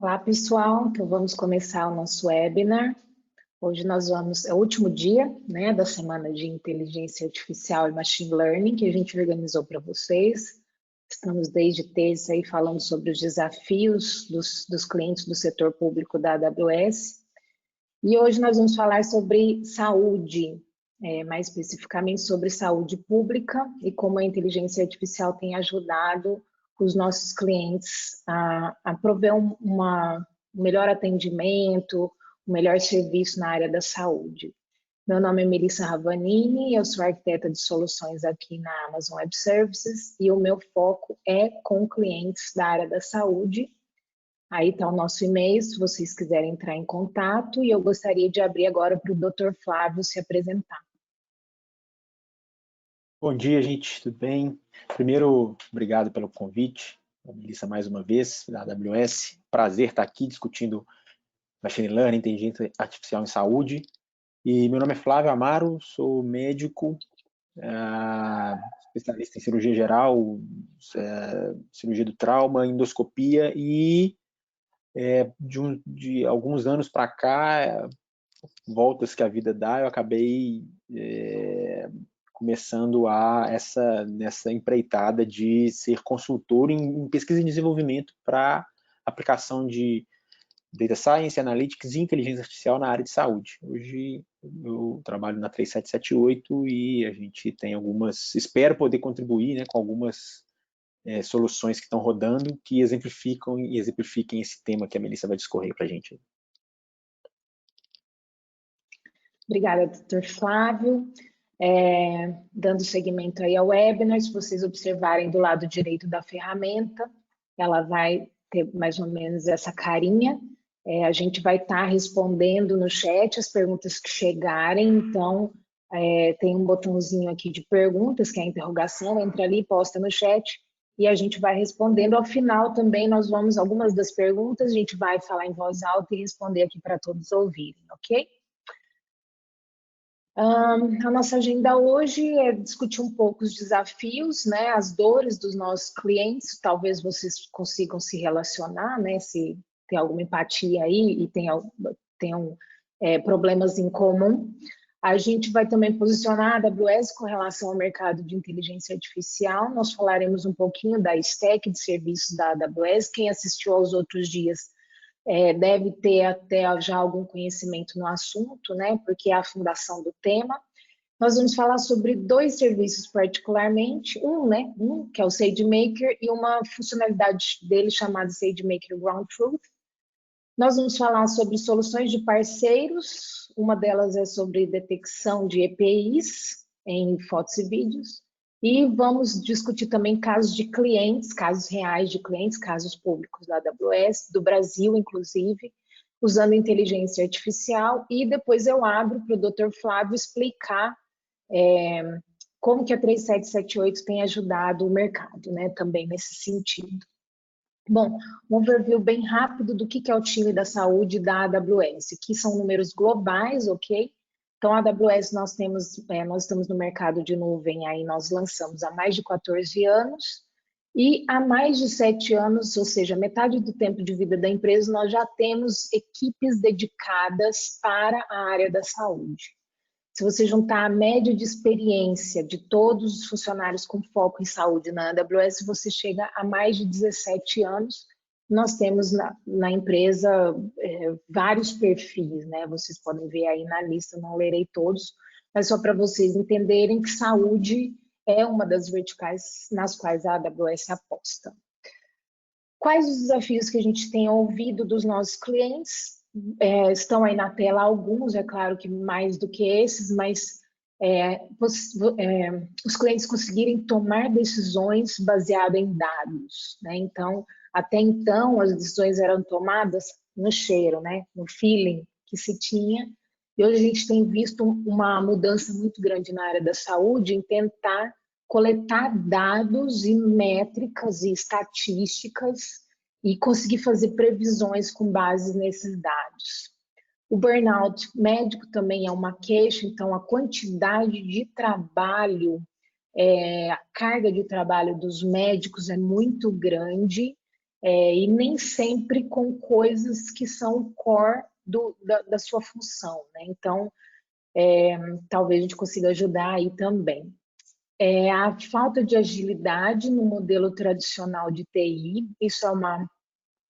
Olá, pessoal. Então, vamos começar o nosso webinar. Hoje é o último dia, né, da semana de Inteligência Artificial e Machine Learning que a gente organizou para vocês. Estamos desde terça aí falando sobre os desafios dos clientes do setor público da AWS. E hoje nós vamos falar sobre saúde, mais especificamente sobre saúde pública e como a inteligência artificial tem ajudado os nossos clientes a prover um melhor atendimento, um melhor serviço na área da saúde. Meu nome é Melissa Ravanini, eu sou arquiteta de soluções aqui na Amazon Web Services e o meu foco é com clientes da área da saúde. Aí está o nosso e-mail, se vocês quiserem entrar em contato, e eu gostaria de abrir agora para o Dr. Flávio se apresentar. Bom dia, gente, tudo bem? Primeiro, obrigado pelo convite, Melissa, mais uma vez, da AWS. Prazer estar aqui discutindo Machine Learning, Inteligência Artificial em Saúde. E meu nome é Flávio Amaro, sou médico, especialista em cirurgia geral, cirurgia do trauma, endoscopia e de alguns anos para cá, voltas que a vida dá, eu acabei começando nessa empreitada de ser consultor em pesquisa e desenvolvimento para aplicação de Data Science, Analytics e Inteligência Artificial na área de saúde. Hoje eu trabalho na 3778 e a gente tem espero poder contribuir, né, com algumas soluções que estão rodando que exemplifiquem esse tema que a Melissa vai discorrer para a gente. Obrigada, Dr. Flávio. Dando seguimento aí ao webinar, se vocês observarem do lado direito da ferramenta, ela vai ter mais ou menos essa carinha. A gente vai estar respondendo no chat as perguntas que chegarem, então tem um botãozinho aqui de perguntas, que é a interrogação, entra ali, posta no chat, e a gente vai respondendo. Ao final também algumas das perguntas, a gente vai falar em voz alta e responder aqui para todos ouvirem, ok? A nossa agenda hoje é discutir um pouco os desafios, né, as dores dos nossos clientes, talvez vocês consigam se relacionar, né, se tem alguma empatia aí e tenham problemas em comum. A gente vai também posicionar a AWS com relação ao mercado de inteligência artificial, nós falaremos um pouquinho da stack de serviços da AWS, quem assistiu aos outros dias deve ter até já algum conhecimento no assunto, né, porque é a fundação do tema. Nós vamos falar sobre dois serviços particularmente, um que é o SageMaker e uma funcionalidade dele chamada SageMaker Ground Truth. Nós vamos falar sobre soluções de parceiros, uma delas é sobre detecção de EPIs em fotos e vídeos, e vamos discutir também casos de clientes, casos reais de clientes, casos públicos da AWS, do Brasil, inclusive, usando inteligência artificial, e depois eu abro para o Dr. Flávio explicar como que a 3778 tem ajudado o mercado, né, também nesse sentido. Bom, um overview bem rápido do que é o time da saúde da AWS, que são números globais, ok? Então, a AWS nós estamos no mercado de nuvem, aí nós lançamos há mais de 14 anos, e há mais de 7 anos, ou seja, metade do tempo de vida da empresa, nós já temos equipes dedicadas para a área da saúde. Se você juntar a média de experiência de todos os funcionários com foco em saúde na AWS, você chega a mais de 17 anos. Nós temos na empresa vários perfis, né? Vocês podem ver aí na lista, não lerei todos, mas só para vocês entenderem que saúde é uma das verticais nas quais a AWS aposta. Quais os desafios que a gente tem ouvido dos nossos clientes? Estão aí na tela alguns, é claro que mais do que esses, mas os clientes conseguirem tomar decisões baseadas em dados, né? Então, até então, as decisões eram tomadas no cheiro, né? No feeling que se tinha, e hoje a gente tem visto uma mudança muito grande na área da saúde em tentar coletar dados e métricas e estatísticas e conseguir fazer previsões com base nesses dados. O burnout médico também é uma queixa, então a quantidade de trabalho, a carga de trabalho dos médicos é muito grande e nem sempre com coisas que são o core da sua função, né? Então, talvez a gente consiga ajudar aí também. A falta de agilidade no modelo tradicional de TI, isso é uma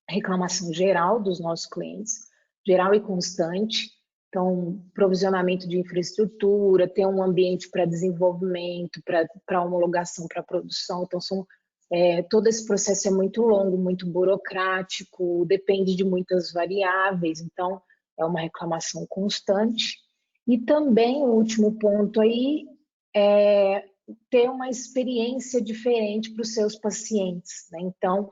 reclamação geral dos nossos clientes, geral e constante. Então, provisionamento de infraestrutura, ter um ambiente para desenvolvimento, para homologação, para produção. Então, todo esse processo é muito longo, muito burocrático, depende de muitas variáveis. Então, é uma reclamação constante. E também, o último ponto aí, é ter uma experiência diferente para os seus pacientes, né? Então,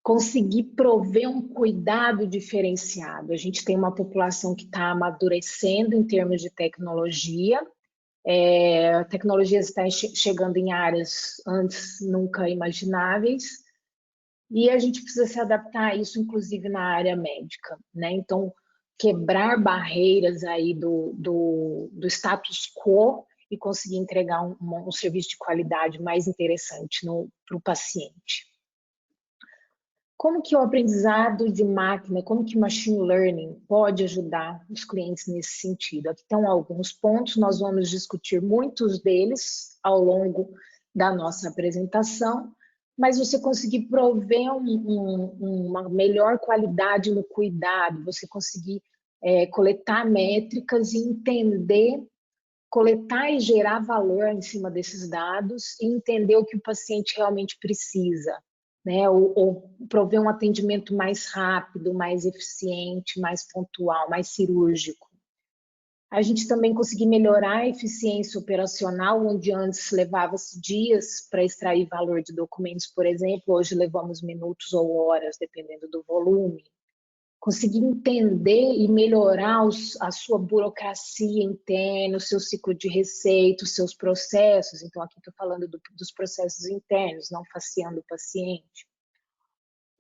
conseguir prover um cuidado diferenciado. A gente tem uma população que está amadurecendo em termos de tecnologia, a tecnologia está chegando em áreas antes nunca imagináveis, e a gente precisa se adaptar a isso, inclusive na área médica, né? Então, quebrar barreiras aí do status quo e conseguir entregar um serviço de qualidade mais interessante para o paciente. Como que o aprendizado de máquina, como que machine learning pode ajudar os clientes nesse sentido? Aqui estão alguns pontos, nós vamos discutir muitos deles ao longo da nossa apresentação, mas você conseguir prover uma melhor qualidade no cuidado, você conseguir coletar métricas e entender, coletar e gerar valor em cima desses dados e entender o que o paciente realmente precisa, né? Ou prover um atendimento mais rápido, mais eficiente, mais pontual, mais cirúrgico. A gente também conseguir melhorar a eficiência operacional, onde antes levava-se dias para extrair valor de documentos, por exemplo, hoje levamos minutos ou horas, dependendo do volume. Conseguir entender e melhorar a sua burocracia interna, o seu ciclo de receita, os seus processos. Então, aqui estou falando dos processos internos, não faceando o paciente.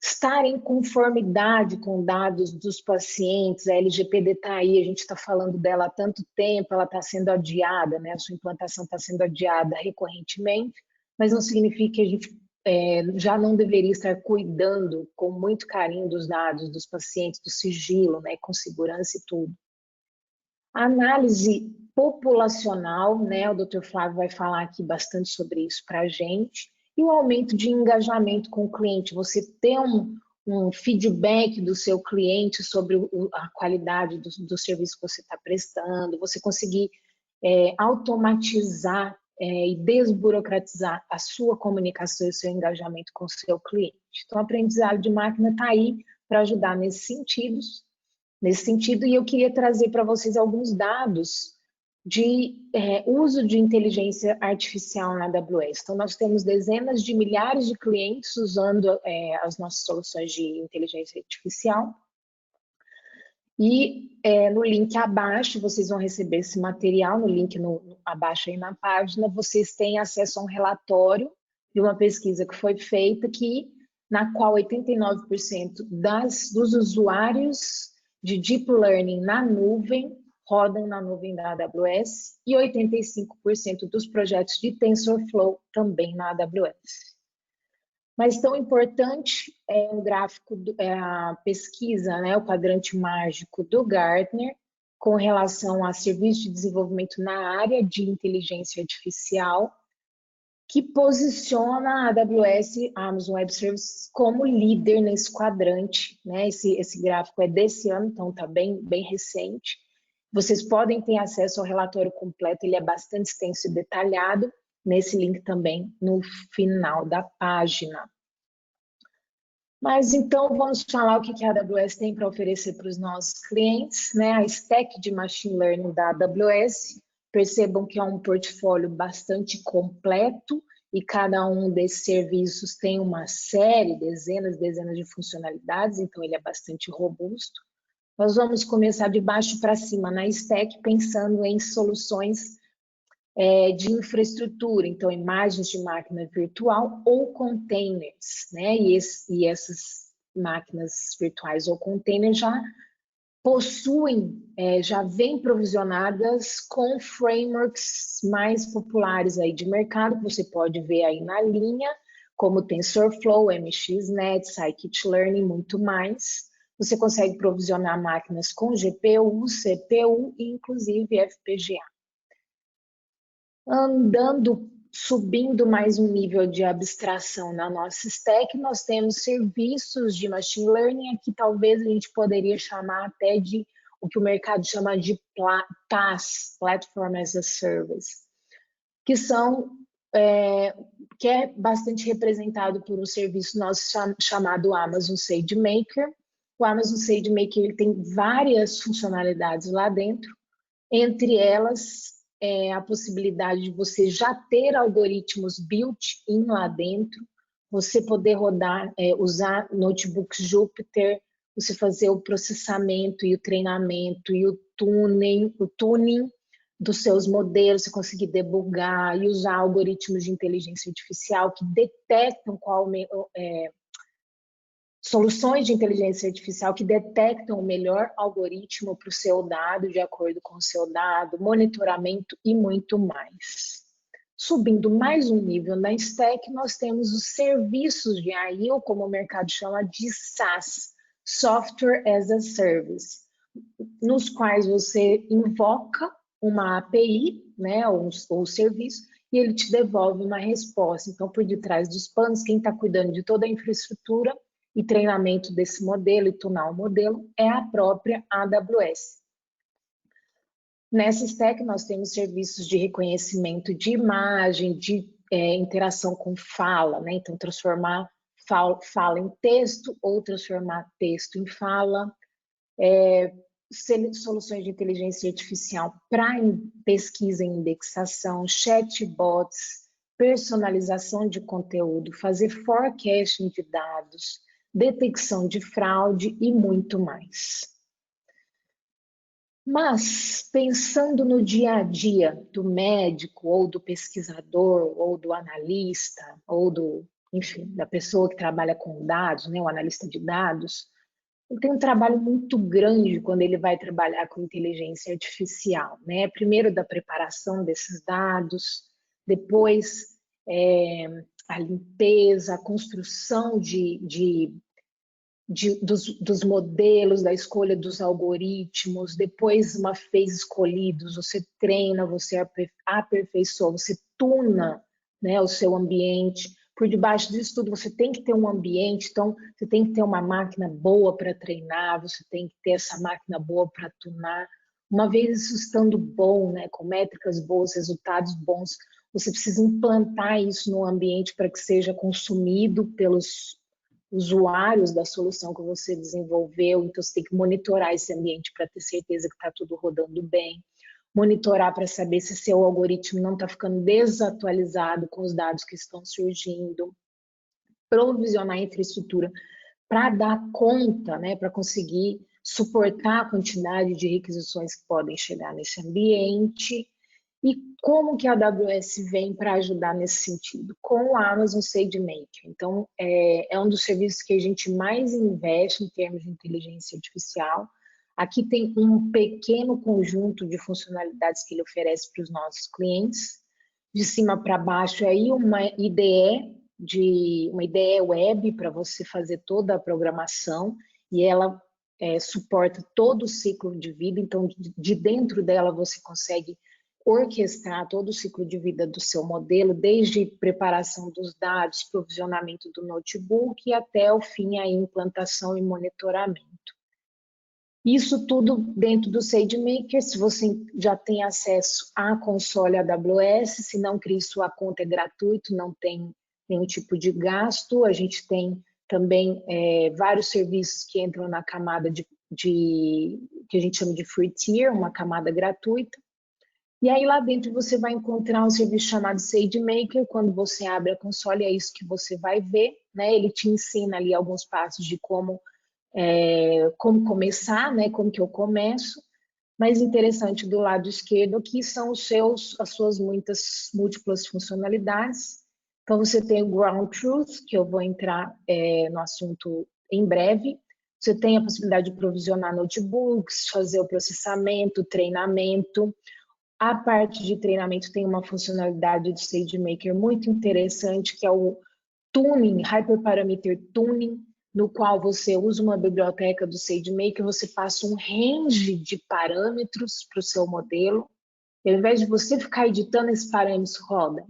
Estar em conformidade com dados dos pacientes, a LGPD está aí, a gente está falando dela há tanto tempo, ela está sendo adiada, né? A sua implantação está sendo adiada recorrentemente, mas não significa que a gente já não deveria estar cuidando com muito carinho dos dados dos pacientes, do sigilo, né, com segurança e tudo. A análise populacional, né, o Dr. Flávio vai falar aqui bastante sobre isso para a gente, e o aumento de engajamento com o cliente, você ter um feedback do seu cliente sobre a qualidade do serviço que você está prestando, você conseguir automatizar e desburocratizar a sua comunicação e o seu engajamento com o seu cliente. Então, o aprendizado de máquina está aí para ajudar nesse sentido, e eu queria trazer para vocês alguns dados de uso de inteligência artificial na AWS. Então, nós temos dezenas de milhares de clientes usando as nossas soluções de inteligência artificial. E no link abaixo, vocês vão receber esse material, no link abaixo aí na página, vocês têm acesso a um relatório de uma pesquisa que foi feita, na qual 89% dos usuários de Deep Learning na nuvem rodam na nuvem da AWS e 85% dos projetos de TensorFlow também na AWS. Mas tão importante é um gráfico, a pesquisa, né, o quadrante mágico do Gartner, com relação a serviços de desenvolvimento na área de inteligência artificial, que posiciona a AWS, a Amazon Web Services, como líder nesse quadrante, né? Esse gráfico é desse ano, então está bem recente. Vocês podem ter acesso ao relatório completo, ele é bastante extenso e detalhado, nesse link também no final da página. Mas então vamos falar o que a AWS tem para oferecer para os nossos clientes, né? A stack de Machine Learning da AWS, percebam que é um portfólio bastante completo e cada um desses serviços tem uma série, dezenas de funcionalidades, então ele é bastante robusto. Nós vamos começar de baixo para cima na stack, pensando em soluções de infraestrutura, então imagens de máquina virtual ou containers, né? E essas máquinas virtuais ou containers já possuem, já vêm provisionadas com frameworks mais populares aí de mercado, que você pode ver aí na linha, como TensorFlow, MXNet, Scikit-Learn e muito mais. Você consegue provisionar máquinas com GPU, CPU e inclusive FPGA. Subindo mais um nível de abstração na nossa stack, nós temos serviços de machine learning, aqui talvez a gente poderia chamar até de o que o mercado chama de PaaS, Platform as a Service, que é bastante representado por um serviço nosso chamado Amazon SageMaker. O Amazon SageMaker ele tem várias funcionalidades lá dentro, entre elas a possibilidade de você já ter algoritmos built-in lá dentro, você poder rodar, usar notebooks Jupyter, você fazer o processamento e o treinamento e o tuning dos seus modelos, você conseguir debugar e usar algoritmos de inteligência artificial que detectam soluções de inteligência artificial que detectam o melhor algoritmo para o seu dado, de acordo com o seu dado, monitoramento e muito mais. Subindo mais um nível na stack, nós temos os serviços de AI, ou como o mercado chama de SaaS, Software as a Service, nos quais você invoca uma API, né, ou serviço, e ele te devolve uma resposta. Então, por detrás dos panos, quem está cuidando de toda a infraestrutura e treinamento desse modelo e tunar o modelo é a própria AWS. Nessa stack, nós temos serviços de reconhecimento de imagem, de interação com fala, né? Então, transformar fala em texto ou transformar texto em fala, soluções de inteligência artificial para pesquisa e indexação, chatbots, personalização de conteúdo, fazer forecasting de dados, detecção de fraude e muito mais. Mas, pensando no dia a dia do médico, ou do pesquisador, ou do analista, ou enfim, da pessoa que trabalha com dados, né, o analista de dados, ele tem um trabalho muito grande quando ele vai trabalhar com inteligência artificial, né? Primeiro da preparação desses dados, depois a limpeza, a construção dos modelos, da escolha dos algoritmos, depois uma vez escolhidos, você treina, você aperfeiçoa, você tuna, né, o seu ambiente. Por debaixo disso tudo, você tem que ter um ambiente, então você tem que ter uma máquina boa para treinar, você tem que ter essa máquina boa para tunar. Uma vez isso estando bom, né, com métricas boas, resultados bons, você precisa implantar isso no ambiente para que seja consumido pelos usuários da solução que você desenvolveu, então você tem que monitorar esse ambiente para ter certeza que está tudo rodando bem, monitorar para saber se seu algoritmo não está ficando desatualizado com os dados que estão surgindo, provisionar a infraestrutura para dar conta, né, para conseguir suportar a quantidade de requisições que podem chegar nesse ambiente. E como que a AWS vem para ajudar nesse sentido? Com o Amazon SageMaker. Então, é um dos serviços que a gente mais investe em termos de inteligência artificial. Aqui tem um pequeno conjunto de funcionalidades que ele oferece para os nossos clientes. De cima para baixo, aí uma IDE web para você fazer toda a programação, e ela suporta todo o ciclo de vida. Então, de dentro dela você consegue orquestrar todo o ciclo de vida do seu modelo, desde preparação dos dados, provisionamento do notebook e até o fim, a implantação e monitoramento. Isso tudo dentro do SageMaker. Se você já tem acesso à console AWS, se não crie sua conta, é gratuito, não tem nenhum tipo de gasto. A gente tem também vários serviços que entram na camada que a gente chama de free tier, uma camada gratuita. E aí lá dentro você vai encontrar um serviço chamado SageMaker. Quando você abre a console, é isso que você vai ver, né? Ele te ensina ali alguns passos de como começar, né? Como que eu começo. Mas interessante do lado esquerdo aqui são as suas múltiplas funcionalidades. Então você tem o Ground Truth, que eu vou entrar no assunto em breve. Você tem a possibilidade de provisionar notebooks, fazer o processamento, treinamento. A parte de treinamento tem uma funcionalidade de SageMaker muito interessante, que é o tuning, hyperparameter tuning, no qual você usa uma biblioteca do SageMaker, você passa um range de parâmetros para o seu modelo. E ao invés de você ficar editando esses parâmetros,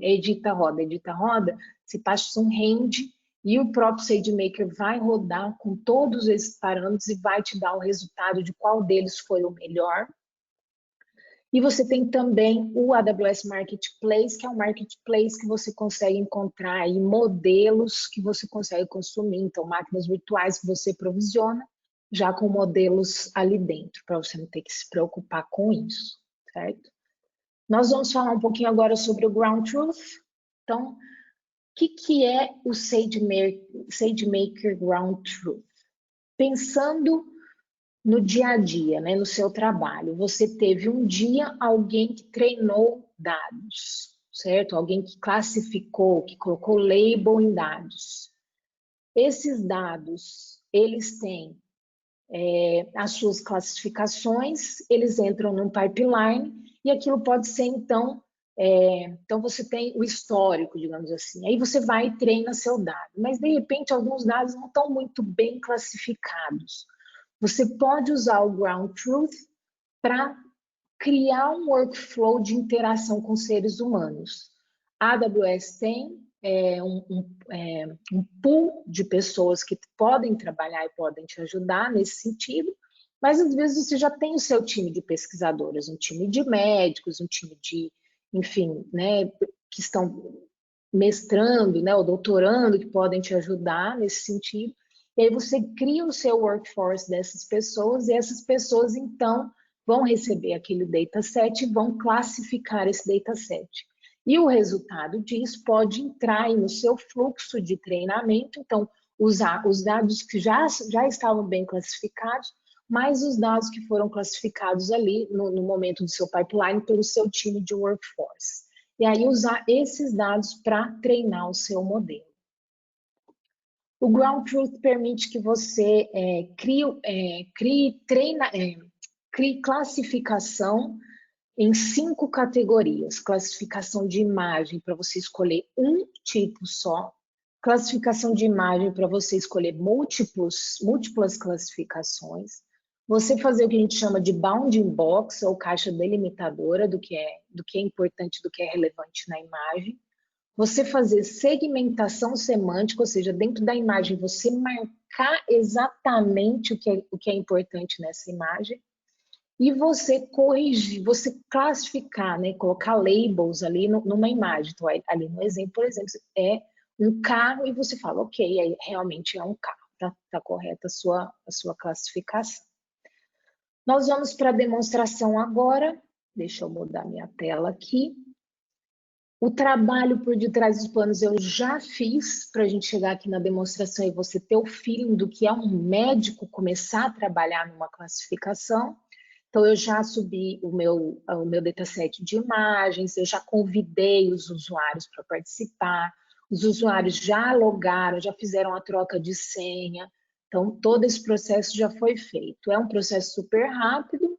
edita, roda, você passa um range e o próprio SageMaker vai rodar com todos esses parâmetros e vai te dar o resultado de qual deles foi o melhor. E você tem também o AWS Marketplace, que é um marketplace que você consegue encontrar aí modelos que você consegue consumir. Então, máquinas virtuais que você provisiona, já com modelos ali dentro, para você não ter que se preocupar com isso, certo? Nós vamos falar um pouquinho agora sobre o Ground Truth. Então, o que é o SageMaker Ground Truth? Pensando no dia a dia, né, no seu trabalho, você teve um dia alguém que treinou dados, certo? Alguém que classificou, que colocou label em dados. Esses dados, eles têm as suas classificações, eles entram num pipeline e aquilo pode ser, então, então você tem o histórico, digamos assim. Aí você vai e treina seu dado, mas de repente alguns dados não estão muito bem classificados. Você pode usar o Ground Truth para criar um workflow de interação com seres humanos. A AWS tem um pool de pessoas que podem trabalhar e podem te ajudar nesse sentido, mas às vezes você já tem o seu time de pesquisadores, um time de médicos, um time de, enfim, né, que estão mestrando, né, ou doutorando, que podem te ajudar nesse sentido. E aí você cria o seu workforce dessas pessoas e essas pessoas, então, vão receber aquele dataset e vão classificar esse dataset. E o resultado disso pode entrar aí no seu fluxo de treinamento, então, usar os dados que já estavam bem classificados, mais os dados que foram classificados ali no momento do seu pipeline pelo seu time de workforce. E aí usar esses dados para treinar o seu modelo. O Ground Truth permite que você crie classificação em 5 categorias. Classificação de imagem para você escolher um tipo só. Classificação de imagem para você escolher múltiplas classificações. Você fazer o que a gente chama de bounding box, ou caixa delimitadora do que é importante, do que é relevante na imagem. Você fazer segmentação semântica, ou seja, dentro da imagem você marcar exatamente o que é importante nessa imagem. E você corrigir, você classificar, né, colocar labels ali numa imagem. Então, ali no exemplo, por exemplo, é um carro e você fala, ok, aí realmente é um carro, tá correta a sua classificação. Nós vamos para a demonstração agora. Deixa eu mudar minha tela aqui. O trabalho por detrás dos panos eu já fiz para a gente chegar aqui na demonstração e você ter o feeling do que é um médico começar a trabalhar numa classificação. Então, eu já subi o meu dataset de imagens, eu já convidei os usuários para participar, os usuários já logaram, já fizeram a troca de senha, então todo esse processo já foi feito. É um processo super rápido,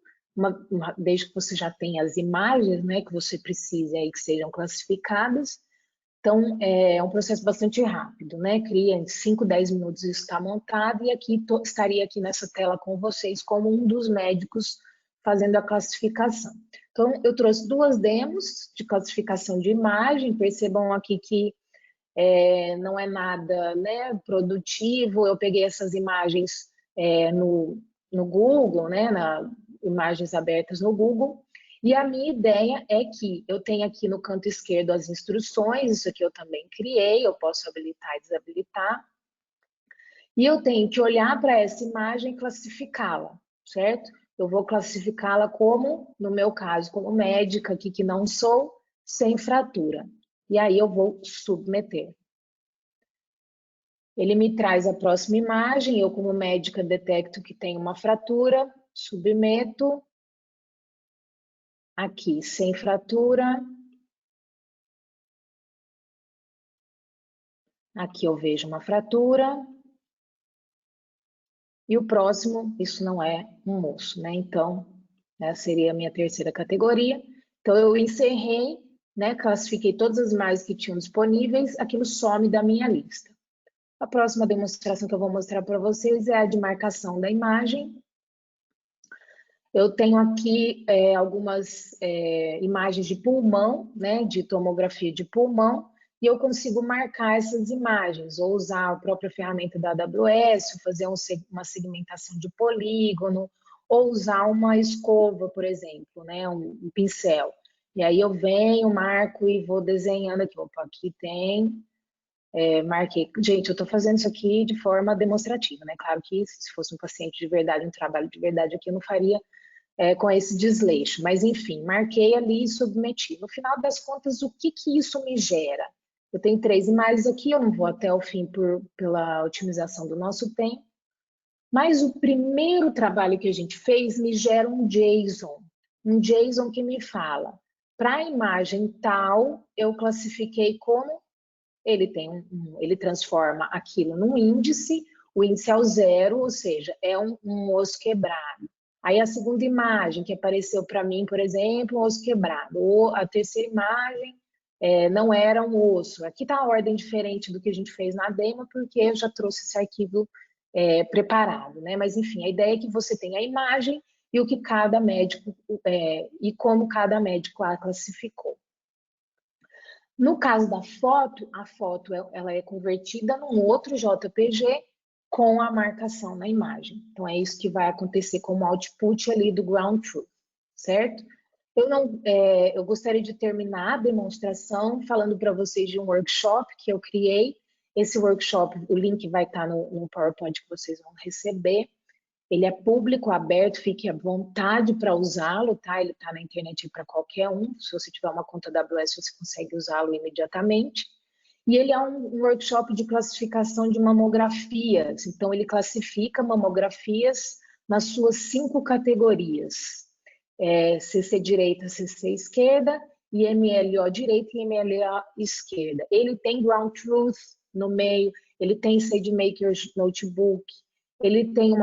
desde que você já tenha as imagens, né, que você precisa aí que sejam classificadas. Então, é um processo bastante rápido, né? Cria em 5, 10 minutos isso está montado e aqui estaria aqui nessa tela com vocês como um dos médicos fazendo a classificação. Então, eu trouxe 2 demos de classificação de imagem, percebam aqui que não é nada, né, produtivo, eu peguei essas imagens no Google, né, imagens abertas no Google, e a minha ideia é que eu tenho aqui no canto esquerdo as instruções, isso aqui eu também criei, eu posso habilitar e desabilitar, e eu tenho que olhar para essa imagem e classificá-la, certo? Eu vou classificá-la como, no meu caso, como médica aqui que não sou, sem fratura. E aí eu vou submeter. Ele me traz a próxima imagem, eu como médica detecto que tem uma fratura, submeto. Aqui, sem fratura. Aqui eu vejo uma fratura. E o próximo, isso não é um moço, né? Então, essa seria a minha terceira categoria. Então, eu encerrei né, classifiquei todas as imagens que tinham disponíveis, aquilo some da minha lista. A próxima demonstração que eu vou mostrar para vocês é a de marcação da imagem. Eu tenho aqui algumas imagens de pulmão, né, de tomografia de pulmão, e eu consigo marcar essas imagens, ou usar a própria ferramenta da AWS, ou fazer uma segmentação de polígono, ou usar uma escova, por exemplo, né, um pincel. E aí eu venho, marco e vou desenhando aqui. Opa, aqui tem, marquei. Gente, eu estou fazendo isso aqui de forma demonstrativa, né? Claro que se fosse um paciente de verdade, um trabalho de verdade aqui, eu não faria com esse desleixo. Mas, enfim, marquei ali e submeti. No final das contas, o que isso me gera? Eu tenho 3 imagens aqui, eu não vou até o fim pela otimização do nosso tempo. Mas o primeiro trabalho que a gente fez me gera um JSON. Um JSON que me fala, para a imagem tal, eu classifiquei como ele transforma aquilo num índice, o índice é o 0, ou seja, é um osso quebrado. Aí a segunda imagem que apareceu para mim, por exemplo, um osso quebrado. Ou a terceira imagem não era um osso. Aqui está a ordem diferente do que a gente fez na demo, porque eu já trouxe esse arquivo preparado, né? Mas enfim, a ideia é que você tenha a imagem e o que cada médico e como cada médico a classificou. No caso da foto, a foto ela é convertida num outro JPG com a marcação na imagem. Então é isso que vai acontecer como output ali do ground truth, certo? Eu gostaria de terminar a demonstração falando para vocês de um workshop que eu criei. Esse workshop, o link vai estar no PowerPoint que vocês vão receber. Ele é público, aberto, fique à vontade para usá-lo, tá? Ele está na internet para qualquer um. Se você tiver uma conta AWS, você consegue usá-lo imediatamente. E ele é um workshop de classificação de mamografias. Então, ele classifica mamografias nas suas 5 categorias. CC direita, CC esquerda, IMLO direita e IMLO esquerda. Ele tem ground truth no meio, ele tem SageMaker Notebook, ele tem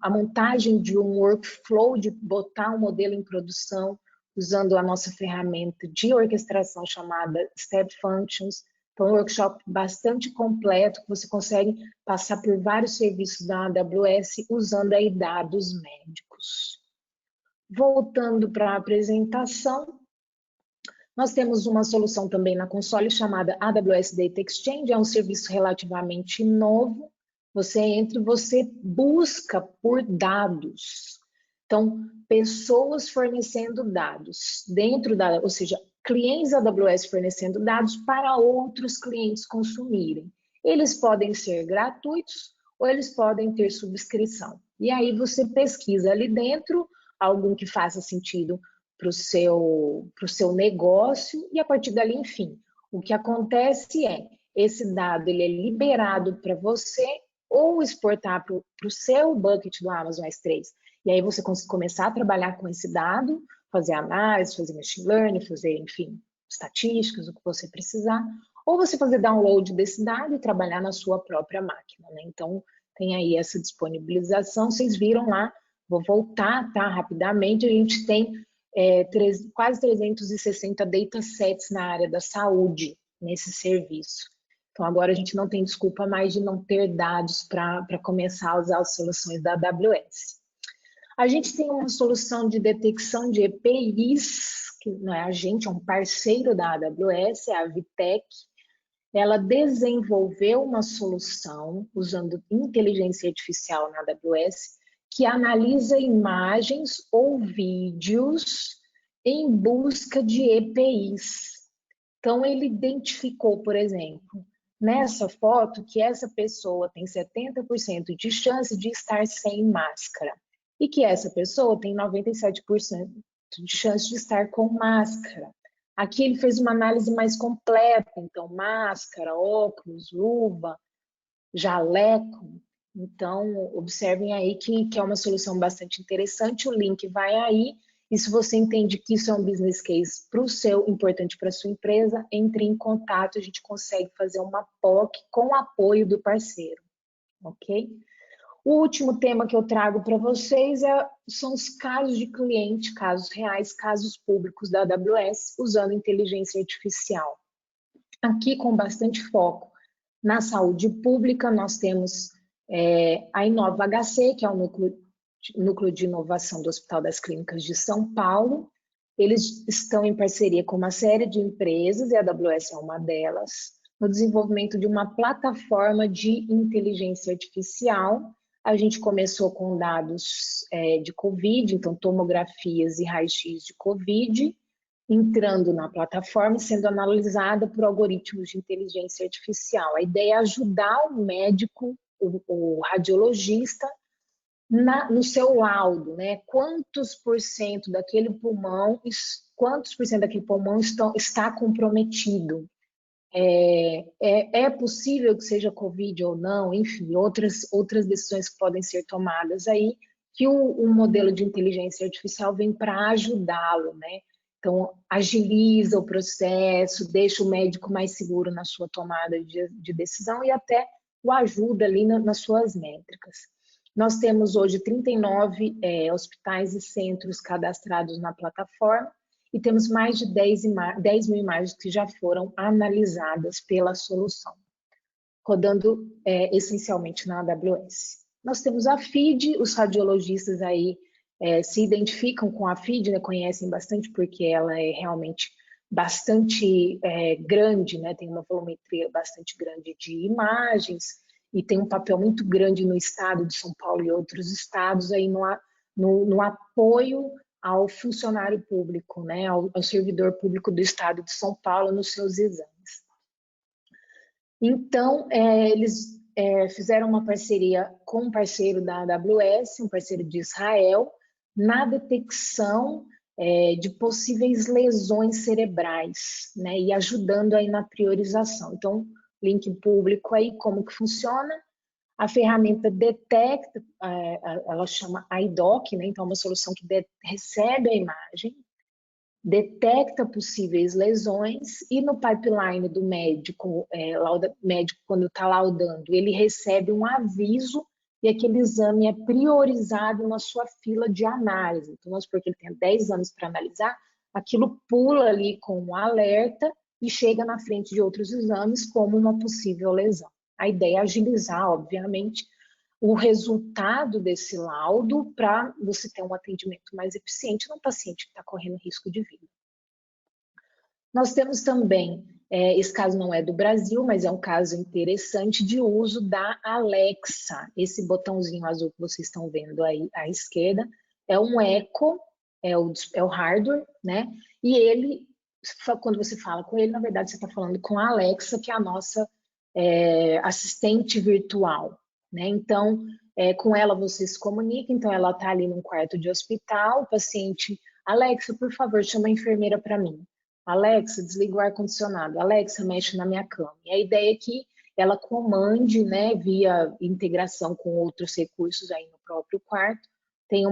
a montagem de um workflow de botar um modelo em produção usando a nossa ferramenta de orquestração chamada Step Functions. Então, é um workshop bastante completo, que você consegue passar por vários serviços da AWS usando aí dados médicos. Voltando para a apresentação, nós temos uma solução também na console chamada AWS Data Exchange, é um serviço relativamente novo. Você entra e você busca por dados. Então, pessoas fornecendo dados ou seja, clientes AWS fornecendo dados para outros clientes consumirem. Eles podem ser gratuitos ou eles podem ter subscrição. E aí você pesquisa ali dentro algum que faça sentido para o seu negócio e a partir dali, enfim, o que acontece esse dado ele é liberado para você ou exportar para o seu bucket do Amazon S3. E aí você consegue começar a trabalhar com esse dado, fazer análise, fazer machine learning, fazer, enfim, estatísticas, o que você precisar, ou você fazer download desse dado e trabalhar na sua própria máquina, né? Então, tem aí essa disponibilização, vocês viram lá, vou voltar, tá, rapidamente, a gente tem quase 360 datasets na área da saúde nesse serviço. Então, agora a gente não tem desculpa mais de não ter dados para começar a usar as soluções da AWS. A gente tem uma solução de detecção de EPIs, que não é a gente, é um parceiro da AWS, é a Vitec. Ela desenvolveu uma solução usando inteligência artificial na AWS que analisa imagens ou vídeos em busca de EPIs. Então, ele identificou, por exemplo, nessa foto que essa pessoa tem 70% de chance de estar sem máscara e que essa pessoa tem 97% de chance de estar com máscara. Aqui ele fez uma análise mais completa, então máscara, óculos, luva, jaleco. Então, observem aí que é uma solução bastante interessante, o link vai aí, e se você entende que isso é um business case importante para a sua empresa, entre em contato, a gente consegue fazer uma POC com o apoio do parceiro, ok? O último tema que eu trago para vocês são os casos de cliente, casos reais, casos públicos da AWS, usando inteligência artificial. Aqui com bastante foco na saúde pública, nós temos a Inova HC, que é o núcleo de inovação do Hospital das Clínicas de São Paulo. Eles estão em parceria com uma série de empresas, e a AWS é uma delas, no desenvolvimento de uma plataforma de inteligência artificial. A gente começou com dados de Covid, então tomografias e raio-x de Covid, entrando na plataforma e sendo analisada por algoritmos de inteligência artificial. A ideia é ajudar o médico, o radiologista, no seu laudo, né? Quantos por cento daquele pulmão está comprometido? É possível que seja Covid ou não, enfim, outras decisões que podem ser tomadas aí, que o modelo de inteligência artificial vem para ajudá-lo, né? Então, agiliza o processo, deixa o médico mais seguro na sua tomada de decisão e até o ajuda ali nas suas métricas. Nós temos hoje 39 hospitais e centros cadastrados na plataforma, e temos mais de 10 mil imagens que já foram analisadas pela solução, rodando essencialmente na AWS. Nós temos a FID, os radiologistas aí se identificam com a FID, né, conhecem bastante porque ela é realmente bastante grande, né, tem uma volumetria bastante grande de imagens e tem um papel muito grande no estado de São Paulo e outros estados aí no apoio ao funcionário público, né, ao servidor público do estado de São Paulo nos seus exames. Então, eles fizeram uma parceria com um parceiro da AWS, um parceiro de Israel, na detecção de possíveis lesões cerebrais, né, e ajudando aí na priorização. Então, link público aí, como que funciona? A ferramenta detecta, ela chama IDOC, né? Então é uma solução que recebe a imagem, detecta possíveis lesões e no pipeline do médico, médico quando está laudando, ele recebe um aviso e aquele exame é priorizado na sua fila de análise. Então, vamos supor que ele tem 10 anos para analisar, aquilo pula ali com um alerta e chega na frente de outros exames como uma possível lesão. A ideia é agilizar, obviamente, o resultado desse laudo para você ter um atendimento mais eficiente num paciente que está correndo risco de vida. Nós temos também, esse caso não é do Brasil, mas é um caso interessante de uso da Alexa. Esse botãozinho azul que vocês estão vendo aí à esquerda é um Echo, é o hardware, né? E ele, quando você fala com ele, na verdade você está falando com a Alexa, que é a nossa assistente virtual, né? Então, com ela você se comunica, então ela está ali num quarto de hospital, o paciente, Alexa, por favor, chama a enfermeira para mim. Alexa, desliga o ar-condicionado. Alexa, mexe na minha cama. E a ideia é que ela comande, né, via integração com outros recursos aí no próprio quarto, tem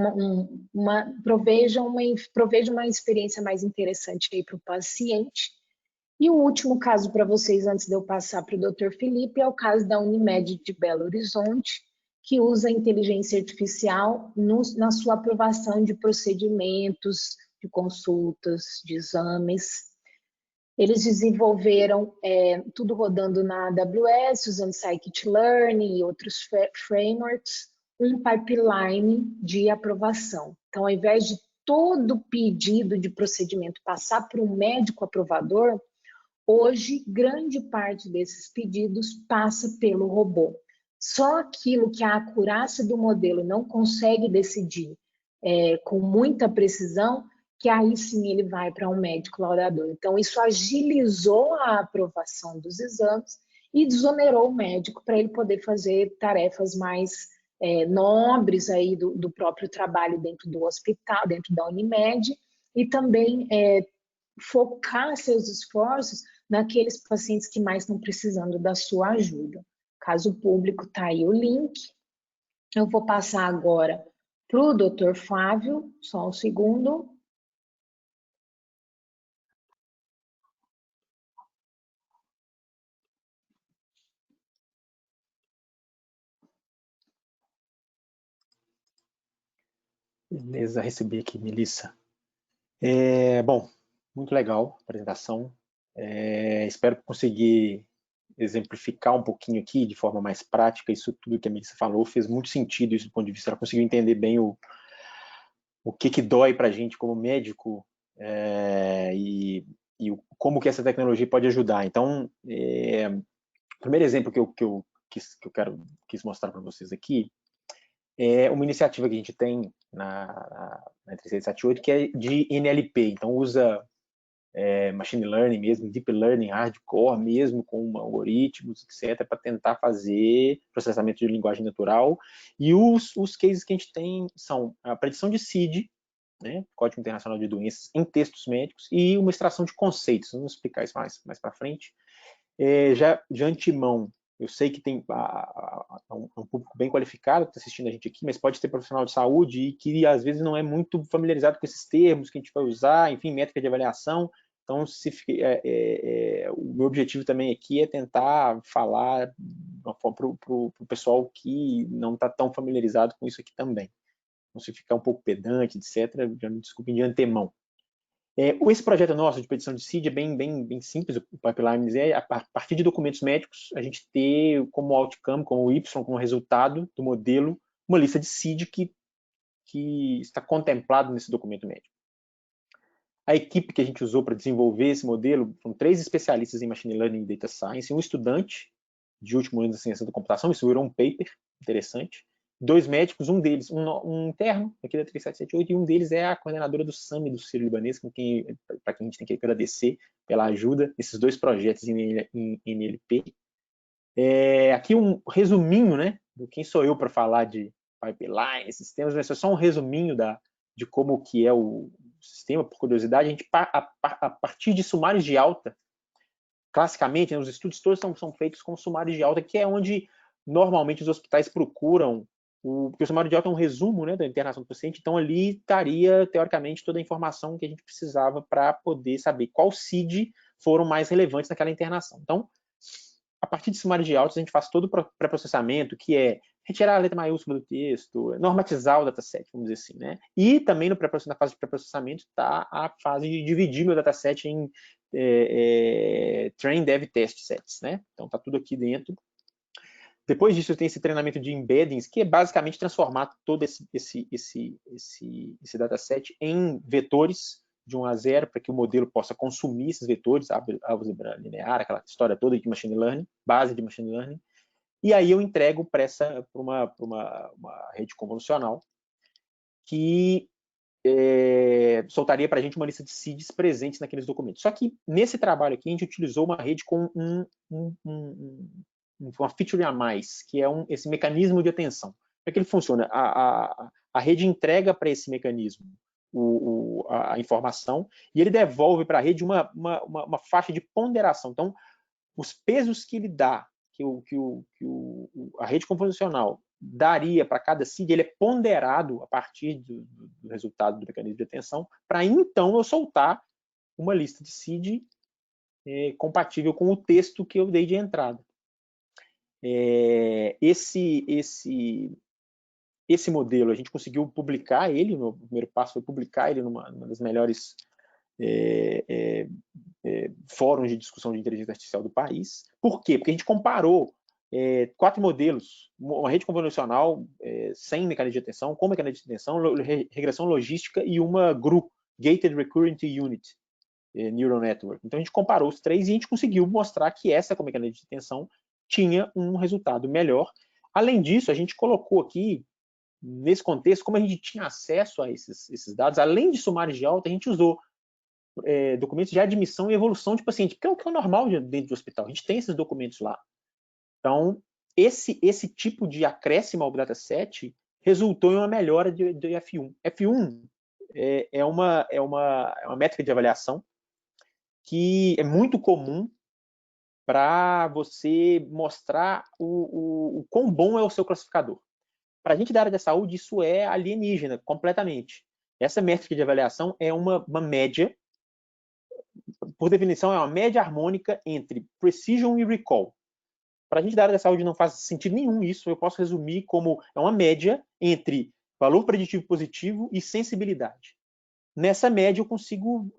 proveja uma experiência mais interessante aí para o paciente. E o último caso para vocês, antes de eu passar para o Dr. Felipe, é o caso da Unimed de Belo Horizonte, que usa a inteligência artificial na sua aprovação de procedimentos, de consultas, de exames. Eles desenvolveram tudo rodando na AWS, usando Scikit-learn e outros frameworks, um pipeline de aprovação. Então, ao invés de todo pedido de procedimento passar para um médico aprovador, hoje, grande parte desses pedidos passa pelo robô. Só aquilo que a acurácia do modelo não consegue decidir com muita precisão, que aí sim ele vai para um médico laudador. Então, isso agilizou a aprovação dos exames e desonerou o médico para ele poder fazer tarefas mais nobres aí do próprio trabalho dentro do hospital, dentro da Unimed, e também focar seus esforços naqueles pacientes que mais estão precisando da sua ajuda. Caso público, está aí o link. Eu vou passar agora para o Dr. Flávio, só um segundo. Beleza, recebi aqui, Melissa. Bom, muito legal a apresentação. Espero conseguir exemplificar um pouquinho aqui de forma mais prática isso tudo que a Melissa falou. Fez muito sentido isso do ponto de vista, ela conseguiu entender bem o que dói para a gente como médico e como que essa tecnologia pode ajudar. Então, o primeiro exemplo que eu quis mostrar para vocês aqui é uma iniciativa que a gente tem na 3778, que é de NLP. Então, usa machine learning mesmo, deep learning, hardcore mesmo, com algoritmos, etc., para tentar fazer processamento de linguagem natural. E os cases que a gente tem são a predição de CID, né, Código Internacional de Doenças, em textos médicos, e uma extração de conceitos. Vamos explicar isso mais para frente. Já de antemão, eu sei que tem um público bem qualificado que está assistindo a gente aqui, mas pode ter profissional de saúde e que às vezes não é muito familiarizado com esses termos que a gente vai usar, enfim, métrica de avaliação. Então, o meu objetivo também aqui é tentar falar para o pessoal que não está tão familiarizado com isso aqui também. Então, se ficar um pouco pedante, etc., já me desculpem de antemão. Esse projeto nosso de petição de CID é bem simples. O pipeline é, a partir de documentos médicos, a gente ter como outcome, como Y, como resultado do modelo, uma lista de CID que está contemplado nesse documento médico. A equipe que a gente usou para desenvolver esse modelo são 3 especialistas em Machine Learning e Data Science, um estudante de último ano da ciência da computação, isso virou um paper interessante, 2 médicos, um deles, um interno aqui da 3778, e um deles é a coordenadora do SAMI do Sírio-Libanês, para quem a gente tem que agradecer pela ajuda nesses 2 projetos em NLP. Aqui um resuminho, né, do quem sou eu para falar de pipeline, sistemas, mas é só um resuminho de como que é o sistema, por curiosidade. A gente, a partir de sumários de alta, classicamente, né, os estudos todos são feitos com sumários de alta, que é onde normalmente os hospitais procuram, porque o sumário de alta é um resumo, né, da internação do paciente, então ali estaria, teoricamente, toda a informação que a gente precisava para poder saber qual CID foram mais relevantes naquela internação. Então, a partir de sumário de alta, a gente faz todo o pré-processamento, que é retirar a letra maiúscula do texto, normatizar o dataset, vamos dizer assim, né? E também na fase de pré-processamento está a fase de dividir meu dataset em train, dev, test sets, né? Então está tudo aqui dentro. Depois disso, tem esse treinamento de embeddings, que é basicamente transformar todo esse dataset em vetores de 1 a 0, para que o modelo possa consumir esses vetores, álgebra linear, aquela história toda de machine learning, base de machine learning, e aí eu entrego para uma rede convolucional que soltaria para a gente uma lista de CIDs presentes naqueles documentos. Só que nesse trabalho aqui a gente utilizou uma rede com uma feature a mais, que é esse mecanismo de atenção. Como é que ele funciona? A rede entrega para esse mecanismo a informação e ele devolve para a rede uma faixa de ponderação. Então, os pesos que ele dá, que a rede convolucional daria para cada CID, ele é ponderado a partir do resultado do mecanismo de atenção, para então eu soltar uma lista de CID compatível com o texto que eu dei de entrada. Esse modelo, a gente conseguiu publicar ele, o primeiro passo foi publicar ele numa das melhores fóruns de discussão de inteligência artificial do país. Por quê? Porque a gente comparou 4 modelos, uma rede convolucional sem mecanismo de atenção, com mecanismo de atenção, regressão logística e uma GRU, Gated Recurrent Unit Neural Network. Então a gente comparou os 3 e a gente conseguiu mostrar que essa com mecanismo de atenção tinha um resultado melhor. Além disso, a gente colocou aqui, nesse contexto, como a gente tinha acesso a esses dados, além de sumários de alta, a gente usou documentos de admissão e evolução de paciente, que é o que é normal dentro do hospital. A gente tem esses documentos lá. Então, esse tipo de acréscimo ao dataset resultou em uma melhora de F1. F1 é uma métrica de avaliação que é muito comum para você mostrar o quão bom é o seu classificador. Para a gente da área da saúde, isso é alienígena, completamente. Essa métrica de avaliação é uma média, por definição, é uma média harmônica entre precision e recall. Para a gente da área da saúde não faz sentido nenhum isso, eu posso resumir como é uma média entre valor preditivo positivo e sensibilidade. Nessa média, eu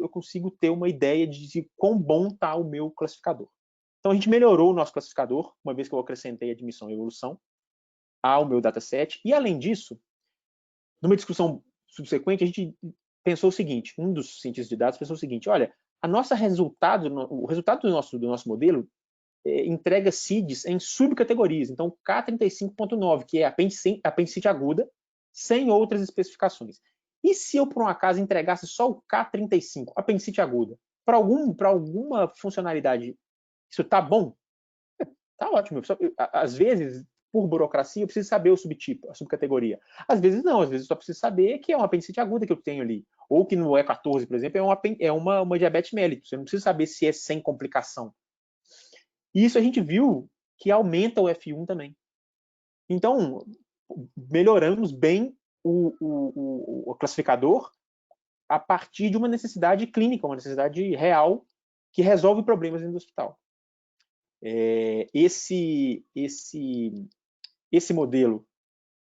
consigo ter uma ideia de quão bom está o meu classificador. Então, a gente melhorou o nosso classificador, uma vez que eu acrescentei admissão e evolução ao meu dataset. E, além disso, numa discussão subsequente, a gente pensou o seguinte, um dos cientistas de dados pensou o seguinte, olha, o resultado do nosso modelo entrega CIDs em subcategorias. Então, K35.9, que é apendicite aguda, sem outras especificações. E se eu, por um acaso, entregasse só o K35, apendicite aguda, para alguma funcionalidade, isso está bom? Está ótimo. Às vezes, por burocracia, eu preciso saber o subtipo, a subcategoria. Às vezes não, às vezes eu só preciso saber que é uma apendicite aguda que eu tenho ali. Ou que no E14, por exemplo, é uma diabetes mellitus. Você não precisa saber se é sem complicação. E isso a gente viu que aumenta o F1 também. Então, melhoramos bem o classificador a partir de uma necessidade clínica, uma necessidade real que resolve problemas dentro do hospital. Esse modelo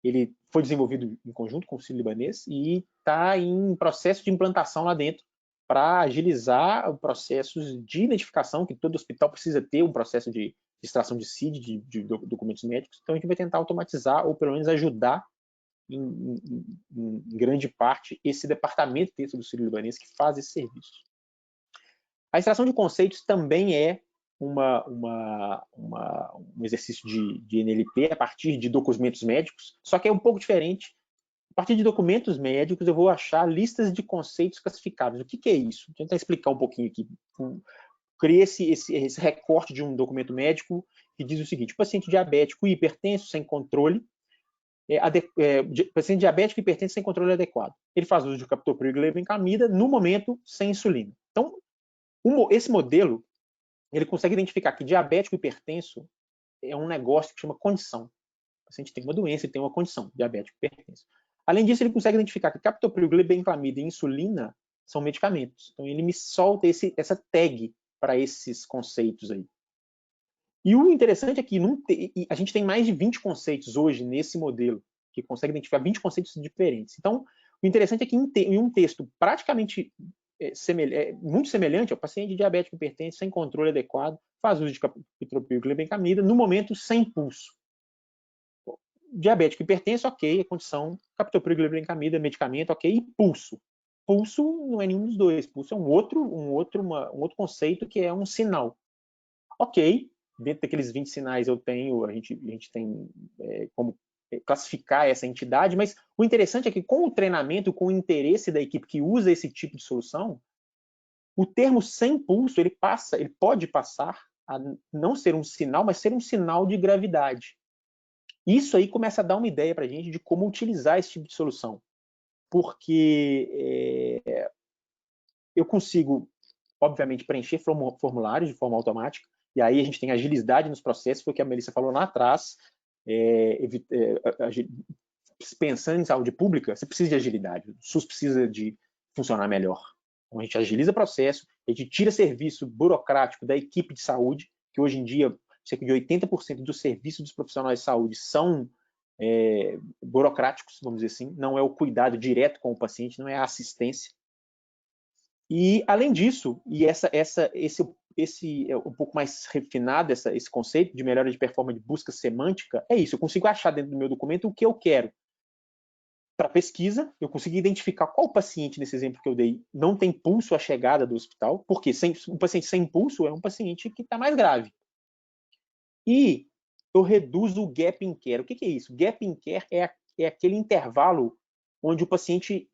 ele foi desenvolvido em conjunto com o Sírio-Libanês e está em processo de implantação lá dentro para agilizar o processo de identificação, que todo hospital precisa ter um processo de extração de CID, de documentos médicos. Então, a gente vai tentar automatizar ou, pelo menos, ajudar em grande parte esse departamento dentro do Sírio-Libanês que faz esse serviço. A extração de conceitos também é um exercício de NLP a partir de documentos médicos, só que é um pouco diferente. A partir de documentos médicos, eu vou achar listas de conceitos classificáveis. O que é isso? Vou tentar explicar um pouquinho aqui. Criei esse recorte de um documento médico que diz o seguinte: paciente diabético e hipertenso sem controle, paciente diabético e hipertenso sem controle adequado. Ele faz uso de captopril e levodopa no momento sem insulina. Então, esse modelo ele consegue identificar que diabético e hipertenso é um negócio que chama condição. O paciente tem uma doença e tem uma condição, diabético e hipertenso. Além disso, ele consegue identificar que captopril, glibenclamida e insulina são medicamentos. Então, ele me solta essa tag para esses conceitos aí. E o interessante é que a gente tem mais de 20 conceitos hoje nesse modelo, que consegue identificar 20 conceitos diferentes. Então, o interessante é que em um texto praticamente muito semelhante ao paciente diabético hipertenso sem controle adequado, faz uso de captopril e glibenclamida no momento sem pulso. Diabético hipertenso, ok, a condição, captopril e glibenclamida, medicamento, ok, e pulso. Pulso não é nenhum dos dois, pulso é um outro conceito que é um sinal. Ok, dentro daqueles 20 sinais a gente tem como classificar essa entidade, mas o interessante é que com o treinamento, com o interesse da equipe que usa esse tipo de solução, o termo sem pulso, ele pode passar a não ser um sinal, mas ser um sinal de gravidade. Isso aí começa a dar uma ideia para a gente de como utilizar esse tipo de solução. Porque eu consigo, obviamente, preencher formulários de forma automática, e aí a gente tem agilidade nos processos, foi o que a Melissa falou lá atrás. Pensando em saúde pública, você precisa de agilidade. O SUS precisa de funcionar melhor. Então, a gente agiliza o processo, a gente tira serviço burocrático da equipe de saúde, que hoje em dia, cerca de 80% dos serviços dos profissionais de saúde são burocráticos, vamos dizer assim, não é o cuidado direto com o paciente, não é a assistência. E, além disso, e esse é um pouco mais refinado, esse conceito de melhora de performance de busca semântica, é isso, eu consigo achar dentro do meu documento o que eu quero. Para pesquisa, eu consegui identificar qual paciente, nesse exemplo que eu dei, não tem pulso à chegada do hospital, porque um paciente sem pulso é um paciente que está mais grave. E eu reduzo o gap in care. O que é isso? Gap in care é aquele intervalo onde o paciente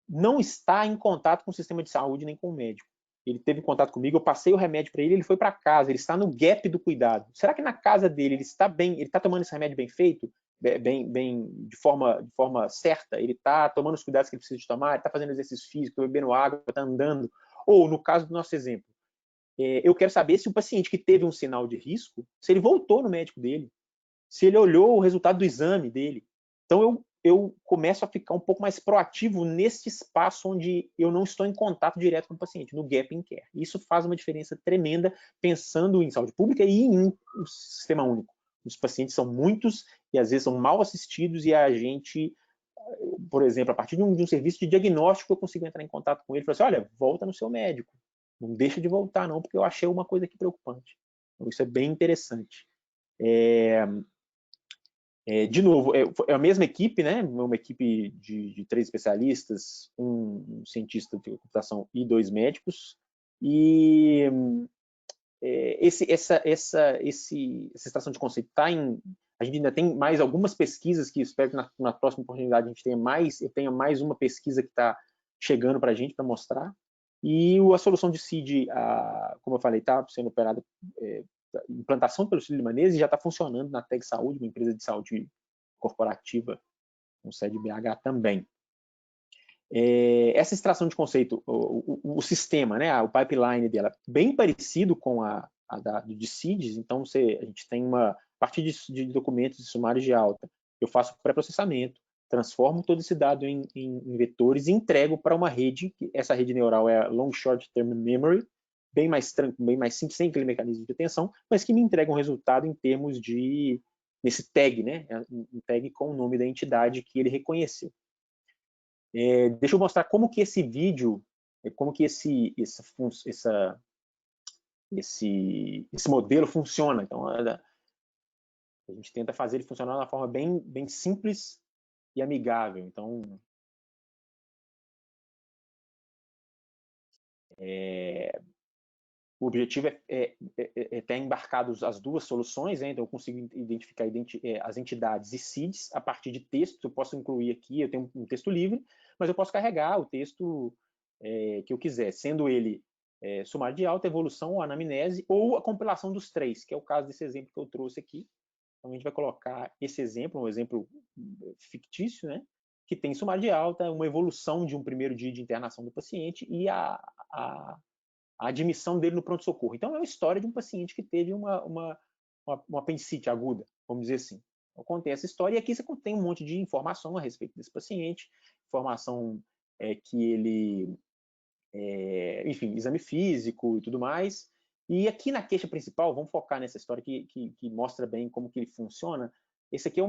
não está em contato com o sistema de saúde nem com o médico. Ele teve contato comigo, eu passei o remédio para ele, ele foi para casa, ele está no gap do cuidado. Será que na casa dele ele está bem, ele está tomando esse remédio bem feito? De forma certa, ele está tomando os cuidados que ele precisa de tomar, ele está fazendo exercício físico, está bebendo água, está andando. Ou, no caso do nosso exemplo, eu quero saber se o paciente que teve um sinal de risco, se ele voltou no médico dele, se ele olhou o resultado do exame dele. Então, eu começo a ficar um pouco mais proativo nesse espaço onde eu não estou em contato direto com o paciente, no gap in care. Isso faz uma diferença tremenda pensando em saúde pública e em um sistema único. Os pacientes são muitos e às vezes são mal assistidos e a gente por exemplo, a partir de um serviço de diagnóstico, eu consigo entrar em contato com ele e falar assim, olha, volta no seu médico, não deixa de voltar não, porque eu achei uma coisa aqui preocupante. Então, isso é bem interessante. De novo, é a mesma equipe, né? Uma equipe de 3 especialistas, um cientista de computação e 2 médicos, e essa extração de conceito está em... A gente ainda tem mais algumas pesquisas que espero que na próxima oportunidade a gente tenha mais uma pesquisa que está chegando para a gente para mostrar. E a solução de seed, como eu falei, está sendo operada, implantação pelo Sírio-Libanês, e já está funcionando na Teg Saúde, uma empresa de saúde corporativa com sede em BH também. Essa extração de conceito, o sistema, né, o pipeline dela, bem parecido com a de seeds. Então a gente tem a partir de documentos e sumários de alta, eu faço pré-processamento, transformo todo esse dado em vetores e entrego para uma rede. Essa rede neural é a Long Short Term Memory, bem mais simples, sem aquele mecanismo de atenção, mas que me entrega um resultado em termos de nesse tag, né, um tag com o nome da entidade que ele reconheceu. Deixa eu mostrar como que esse vídeo, como que esse modelo funciona. Então, a gente tenta fazer ele funcionar de uma forma bem simples e amigável. Então, o objetivo é ter embarcados as duas soluções, né? Então eu consigo identificar as entidades e seeds a partir de texto. Eu posso incluir aqui, eu tenho um texto livre, mas eu posso carregar o texto que eu quiser, sendo ele sumário de alta, evolução ou anamnese, ou a compilação dos 3, que é o caso desse exemplo que eu trouxe aqui. Então a gente vai colocar esse exemplo, um exemplo fictício, né? Que tem sumário de alta, uma evolução de um primeiro dia de internação do paciente e a admissão dele no pronto-socorro. Então, é uma história de um paciente que teve uma apendicite aguda, vamos dizer assim. Eu contei essa história e aqui você contém um monte de informação a respeito desse paciente, informação que ele, enfim, exame físico e tudo mais. E aqui na queixa principal, vamos focar nessa história que mostra bem como que ele funciona. Esse aqui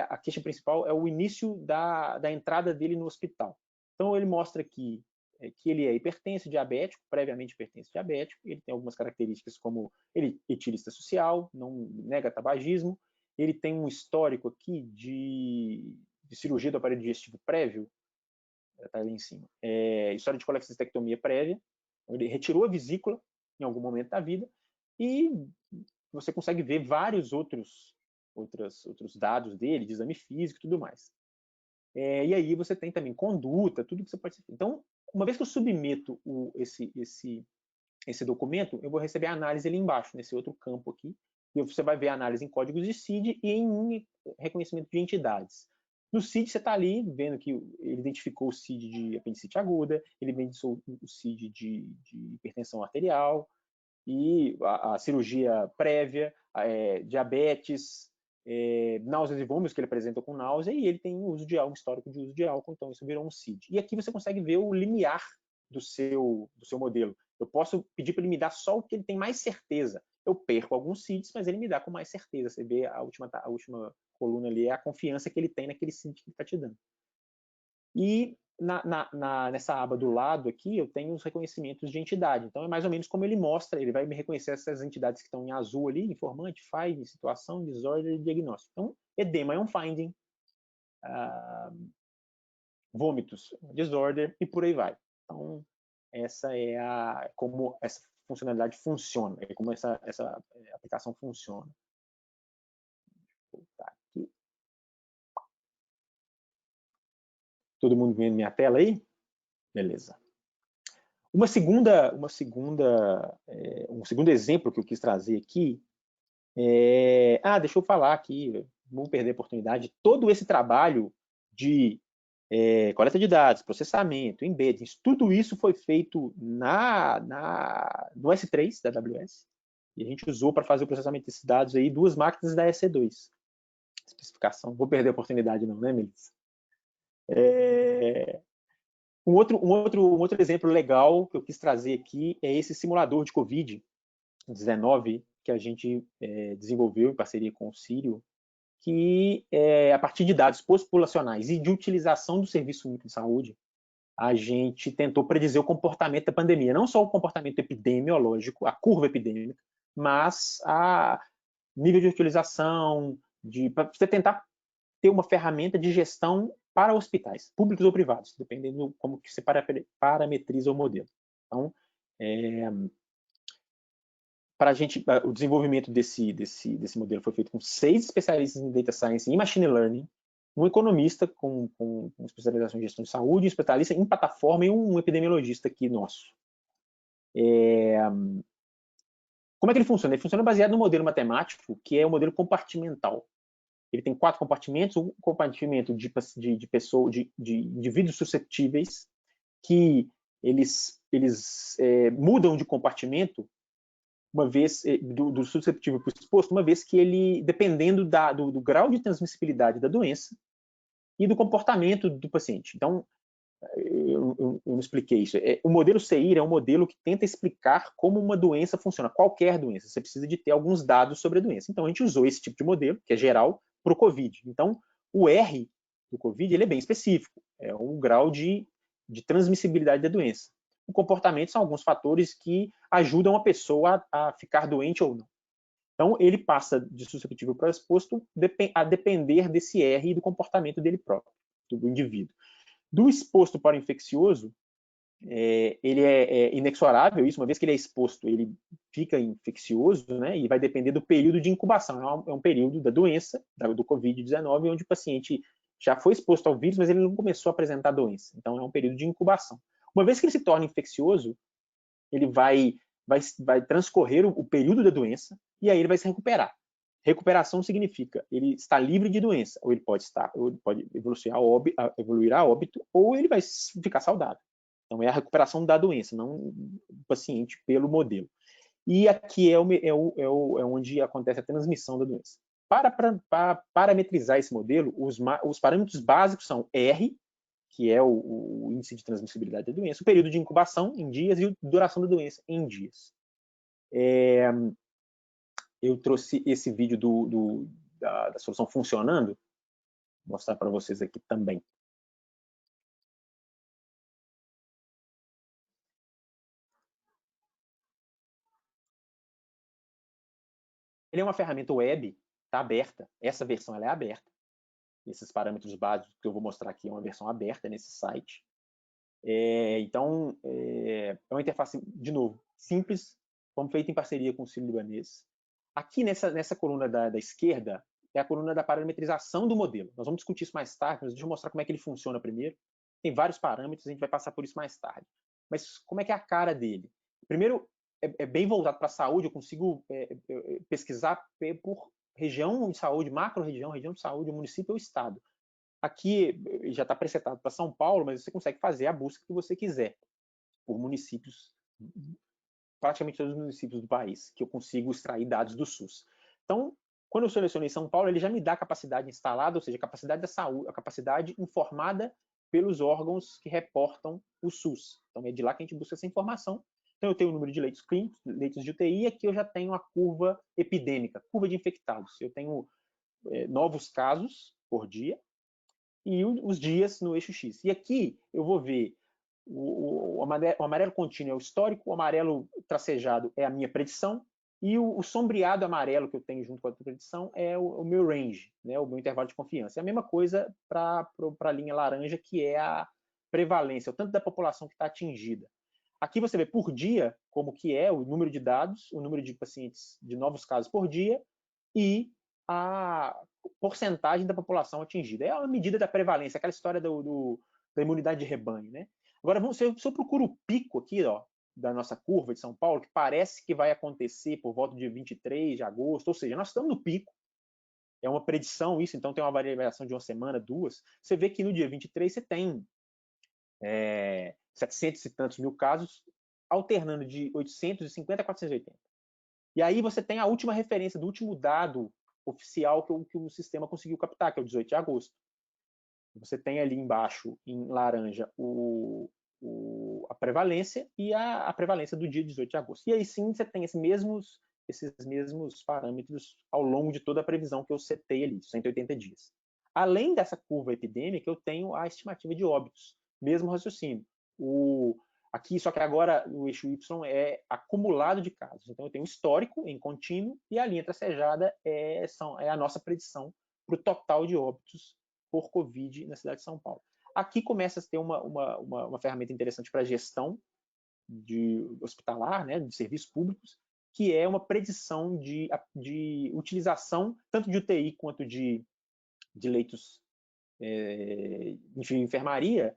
a queixa principal é o início da entrada dele no hospital. Então, ele mostra aqui que ele é hipertenso, diabético, previamente hipertenso, diabético. Ele tem algumas características como ele é etilista social, não nega tabagismo. Ele tem um histórico aqui de cirurgia do aparelho digestivo prévio, está ali em cima. História de colecistectomia prévia. Ele retirou a vesícula em algum momento da vida e você consegue ver vários outros dados dele, de exame físico e tudo mais. E aí você tem também conduta, tudo que você pode... Então, uma vez que eu submeto esse documento, eu vou receber a análise ali embaixo, nesse outro campo aqui, e você vai ver a análise em códigos de CID e em reconhecimento de entidades. No CID, você está ali vendo que ele identificou o CID de apendicite aguda, ele identificou o CID de hipertensão arterial, e a cirurgia prévia, diabetes, náuseas e vômitos, que ele apresenta com náusea, e ele tem uso de álcool, histórico de uso de álcool, então isso virou um CID. E aqui você consegue ver o limiar do seu modelo. Eu posso pedir para ele me dar só o que ele tem mais certeza. Eu perco alguns CIDs, mas ele me dá com mais certeza. Você vê a última coluna ali, é a confiança que ele tem naquele CID que ele está te dando. E nessa aba do lado aqui, eu tenho os reconhecimentos de entidade. Então, é mais ou menos como ele mostra, ele vai me reconhecer essas entidades que estão em azul ali, informante, FIND, situação, disorder e diagnóstico. Então, edema é um finding, vômitos, disorder, e por aí vai. Então, essa é como essa funcionalidade funciona, como essa aplicação funciona. Vou voltar aqui. Todo mundo vendo minha tela aí? Beleza. Um segundo exemplo que eu quis trazer aqui deixa eu falar aqui, vou perder a oportunidade. Todo esse trabalho de coleta de dados, processamento, embeddings, tudo isso foi feito no S3 da AWS, e a gente usou para fazer o processamento desses dados aí 2 máquinas da EC2. Especificação, vou perder a oportunidade não, né, Melissa? Um outro exemplo legal que eu quis trazer aqui é esse simulador de Covid-19 que a gente desenvolveu em parceria com o Sírio, que, a partir de dados populacionais e de utilização do Serviço Único de Saúde, a gente tentou predizer o comportamento da pandemia, não só o comportamento epidemiológico, a curva epidêmica, mas a nível de utilização, para você tentar ter uma ferramenta de gestão para hospitais, públicos ou privados, dependendo como que você parametriza o modelo. Então, para a gente, o desenvolvimento desse modelo foi feito com 6 especialistas em Data Science e Machine Learning, um economista com especialização em gestão de saúde, um especialista em plataforma e um epidemiologista aqui nosso. Como é que ele funciona? Ele funciona baseado no modelo matemático, que é o modelo compartimental. Ele tem 4 compartimentos, um compartimento de indivíduos susceptíveis, que eles mudam de compartimento uma vez do susceptível para o exposto, uma vez que ele, dependendo do grau de transmissibilidade da doença e do comportamento do paciente. Então, eu não expliquei isso. O modelo CEIR é um modelo que tenta explicar como uma doença funciona, qualquer doença. Você precisa de ter alguns dados sobre a doença. Então, a gente usou esse tipo de modelo, que é geral, para o COVID. Então, o R do COVID ele é bem específico. É um grau de transmissibilidade da doença. O comportamento são alguns fatores que ajudam a pessoa a ficar doente ou não. Então, ele passa de susceptível para exposto a depender desse R e do comportamento dele próprio, do indivíduo. Do exposto para o infeccioso, ele é inexorável, isso, uma vez que ele é exposto, ele fica infeccioso, né, e vai depender do período de incubação. É um período da doença, do Covid-19, onde o paciente já foi exposto ao vírus, mas ele não começou a apresentar doença. Então, é um período de incubação. Uma vez que ele se torna infeccioso, ele vai transcorrer o período da doença e aí ele vai se recuperar. Recuperação significa ele está livre de doença, ou ele pode evoluir a óbito, ou ele vai ficar saudável. Então, é a recuperação da doença, não o paciente pelo modelo. E aqui é onde acontece a transmissão da doença. Para parametrizar esse modelo, os parâmetros básicos são R, que é o índice de transmissibilidade da doença, o período de incubação em dias e a duração da doença em dias. Eu trouxe esse vídeo da solução funcionando, vou mostrar para vocês aqui também. Ele é uma ferramenta web, está aberta, essa versão ela é aberta. Esses parâmetros básicos que eu vou mostrar aqui é uma versão aberta nesse site. Então, é uma interface, de novo, simples, como feita em parceria com o Sírio-Libanês. Aqui nessa coluna da esquerda é a coluna da parametrização do modelo. Nós vamos discutir isso mais tarde, mas deixa eu mostrar como é que ele funciona primeiro. Tem vários parâmetros, a gente vai passar por isso mais tarde. Mas como é que é a cara dele? Primeiro, é bem voltado para a saúde, eu consigo pesquisar por região de saúde, macro-região, região de saúde, município ou estado. Aqui já está presetado para São Paulo, mas você consegue fazer a busca que você quiser por municípios, praticamente todos os municípios do país, que eu consigo extrair dados do SUS. Então, quando eu selecionei São Paulo, ele já me dá a capacidade instalada, ou seja, a capacidade da saúde, a capacidade informada pelos órgãos que reportam o SUS. Então, é de lá que a gente busca essa informação. Então, eu tenho o número de leitos clínicos, leitos de UTI, e aqui eu já tenho a curva epidêmica, curva de infectados. Eu tenho novos casos por dia, e os dias no eixo X. E aqui eu vou ver o amarelo contínuo é o histórico, o amarelo tracejado é a minha predição, e o sombreado amarelo que eu tenho junto com a predição é o meu range, né, o meu intervalo de confiança. É a mesma coisa para a linha laranja, que é a prevalência, o tanto da população que está atingida. Aqui você vê por dia como que é o número de dados, o número de pacientes, de novos casos por dia, e a porcentagem da população atingida. É a medida da prevalência, aquela história da imunidade de rebanho, né? Agora, se eu procuro o pico aqui, ó, da nossa curva de São Paulo, que parece que vai acontecer por volta de 23 de agosto, ou seja, nós estamos no pico, é uma predição isso, então tem uma variação de uma semana, duas, você vê que no dia 23 você tem 700 e tantos mil casos, alternando de 850 a 480. E aí você tem a última referência do último dado oficial que o sistema conseguiu captar, que é o 18 de agosto. Você tem ali embaixo, em laranja, a prevalência e a prevalência do dia 18 de agosto. E aí sim você tem esses esses mesmos parâmetros ao longo de toda a previsão que eu setei ali, 180 dias. Além dessa curva epidêmica, eu tenho a estimativa de óbitos, mesmo raciocínio. Aqui, só que agora o eixo Y é acumulado de casos. Então, eu tenho o histórico em contínuo e a linha tracejada é a nossa predição para o total de óbitos por Covid na cidade de São Paulo. Aqui começa a ter uma ferramenta interessante para a gestão de hospitalar, né, de serviços públicos, que é uma predição de utilização tanto de UTI quanto de leitos de enfermaria.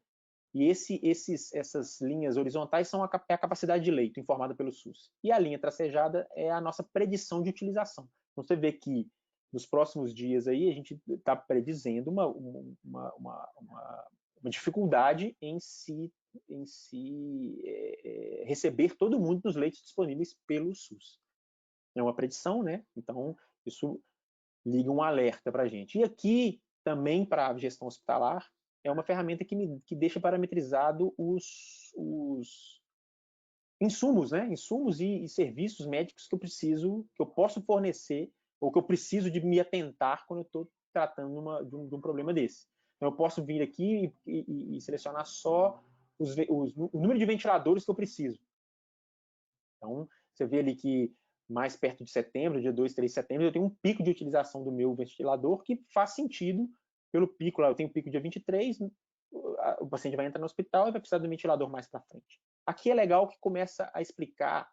E essas linhas horizontais são a capacidade de leito informada pelo SUS. E a linha tracejada é a nossa predição de utilização. Então, você vê que nos próximos dias aí a gente está predizendo uma dificuldade em receber todo mundo nos leitos disponíveis pelo SUS. É uma predição, né? Então, isso liga um alerta para a gente. E aqui, também para a gestão hospitalar, é uma ferramenta que deixa parametrizado os insumos, né? Insumos e serviços médicos que eu posso fornecer, ou que eu preciso de me atentar quando eu estou tratando de um problema desse. Então, eu posso vir aqui e selecionar só o número de ventiladores que eu preciso. Então, você vê ali que mais perto de setembro, dia 2, 3 de setembro, eu tenho um pico de utilização do meu ventilador que faz sentido pelo pico lá. Eu tenho um pico dia 23, o paciente vai entrar no hospital e vai precisar do ventilador mais para frente. Aqui é legal que começa a explicar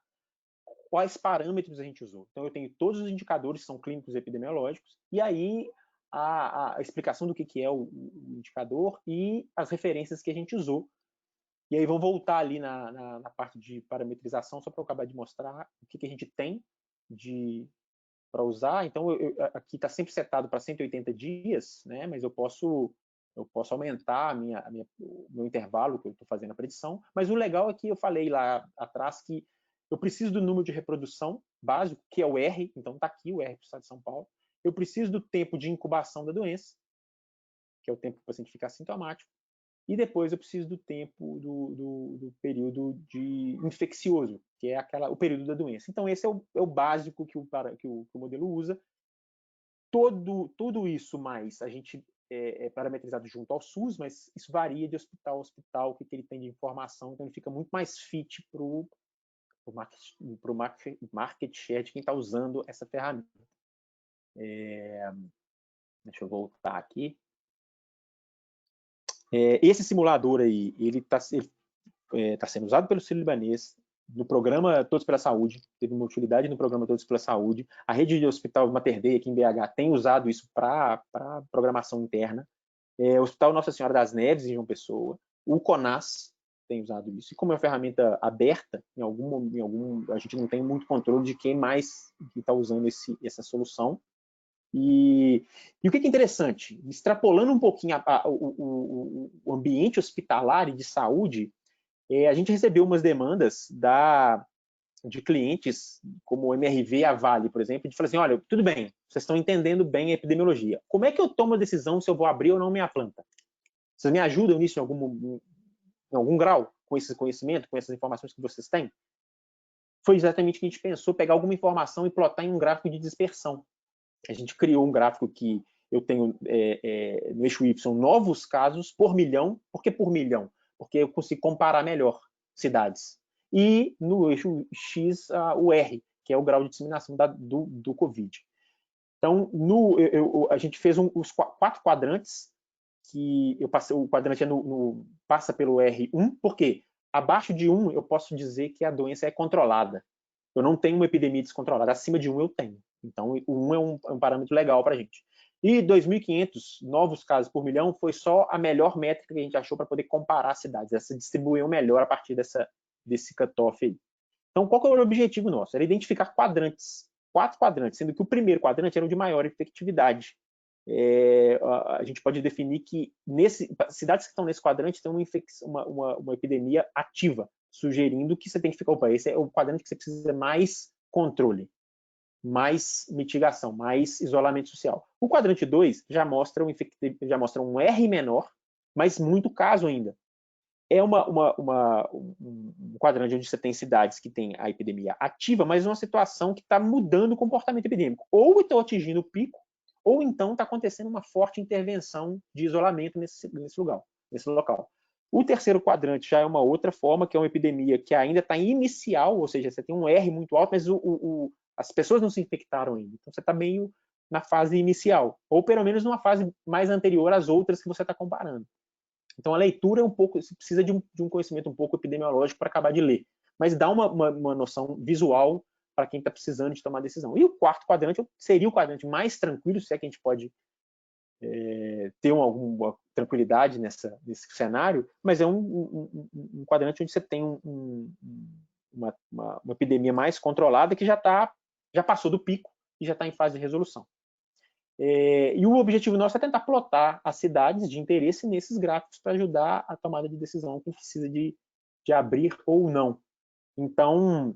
quais parâmetros a gente usou. Então, eu tenho todos os indicadores que são clínicos e epidemiológicos, e aí a explicação do que é o indicador e as referências que a gente usou. E aí vamos voltar ali na parte de parametrização, só para eu acabar de mostrar o que a gente tem para usar. Então, aqui está sempre setado para 180 dias, né? Mas eu posso aumentar o meu intervalo que eu estou fazendo a predição. Mas o legal é que eu falei lá atrás que eu preciso do número de reprodução básico, que é o R, então está aqui o R para o estado de São Paulo. Eu preciso do tempo de incubação da doença, que é o tempo que o paciente fica assintomático. E depois eu preciso do tempo do período infeccioso, que é o período da doença. Então, esse é o básico que o modelo usa. Tudo isso mais a gente é parametrizado junto ao SUS, mas isso varia de hospital a hospital, o que ele tem de informação, então ele fica muito mais fit para o market share de quem está usando essa ferramenta. Deixa eu voltar aqui. Esse simulador aí, ele está sendo usado pelo Sírio-Libanês, no programa Todos pela Saúde, teve uma utilidade no programa Todos pela Saúde. A rede de hospital Mater Dei aqui em BH tem usado isso para programação interna. O Hospital Nossa Senhora das Neves, em João Pessoa. O CONAS tem usado isso. E como é uma ferramenta aberta, a gente não tem muito controle de quem mais está usando essa solução. E o que é interessante, extrapolando um pouquinho o ambiente hospitalar e de saúde, a gente recebeu umas demandas de clientes, como o MRV e a Vale, por exemplo, de falar assim, olha, tudo bem, vocês estão entendendo bem a epidemiologia. Como é que eu tomo a decisão se eu vou abrir ou não minha planta? Vocês me ajudam nisso em algum grau, com esse conhecimento, com essas informações que vocês têm? Foi exatamente o que a gente pensou, pegar alguma informação e plotar em um gráfico de dispersão. A gente criou um gráfico que eu tenho no eixo Y novos casos por milhão. Por que por milhão? Porque eu consigo comparar melhor cidades. E no eixo X, o R, que é o grau de disseminação do Covid. Então, a gente fez os 4 quadrantes, que o quadrante passa pelo R1, porque abaixo de 1 eu posso dizer que a doença é controlada. Eu não tenho uma epidemia descontrolada, acima de 1 eu tenho. Então, o 1 é um parâmetro legal para a gente. E 2.500 novos casos por milhão foi só a melhor métrica que a gente achou para poder comparar cidades. Essa distribuiu melhor a partir desse cutoff aí. Então, qual que era o objetivo nosso? Era identificar quadrantes, 4 quadrantes, sendo que o primeiro quadrante era o de maior efetividade. A gente pode definir que cidades que estão nesse quadrante têm uma epidemia ativa, sugerindo que você tem que ficar, esse é o quadrante que você precisa mais controle, mais mitigação, mais isolamento social. O quadrante 2 já mostra um R menor, mas muito caso ainda. é um quadrante onde você tem cidades que têm a epidemia ativa, mas uma situação que está mudando o comportamento epidêmico. Ou estão atingindo o pico, ou então está acontecendo uma forte intervenção de isolamento nesse local. O terceiro quadrante já é uma outra forma, que é uma epidemia que ainda está inicial, ou seja, você tem um R muito alto, mas as pessoas não se infectaram ainda. Então você está meio na fase inicial, ou pelo menos numa fase mais anterior às outras que você está comparando. Então a leitura é um pouco, você precisa de um conhecimento um pouco epidemiológico para acabar de ler, mas dá uma noção visual para quem está precisando de tomar decisão. E o quarto quadrante seria o quadrante mais tranquilo, se é que a gente pode ter alguma tranquilidade nesse cenário, mas é um quadrante onde você tem uma epidemia mais controlada que já passou do pico e já está em fase de resolução. E o objetivo nosso é tentar plotar as cidades de interesse nesses gráficos para ajudar a tomada de decisão que precisa de abrir ou não. Então,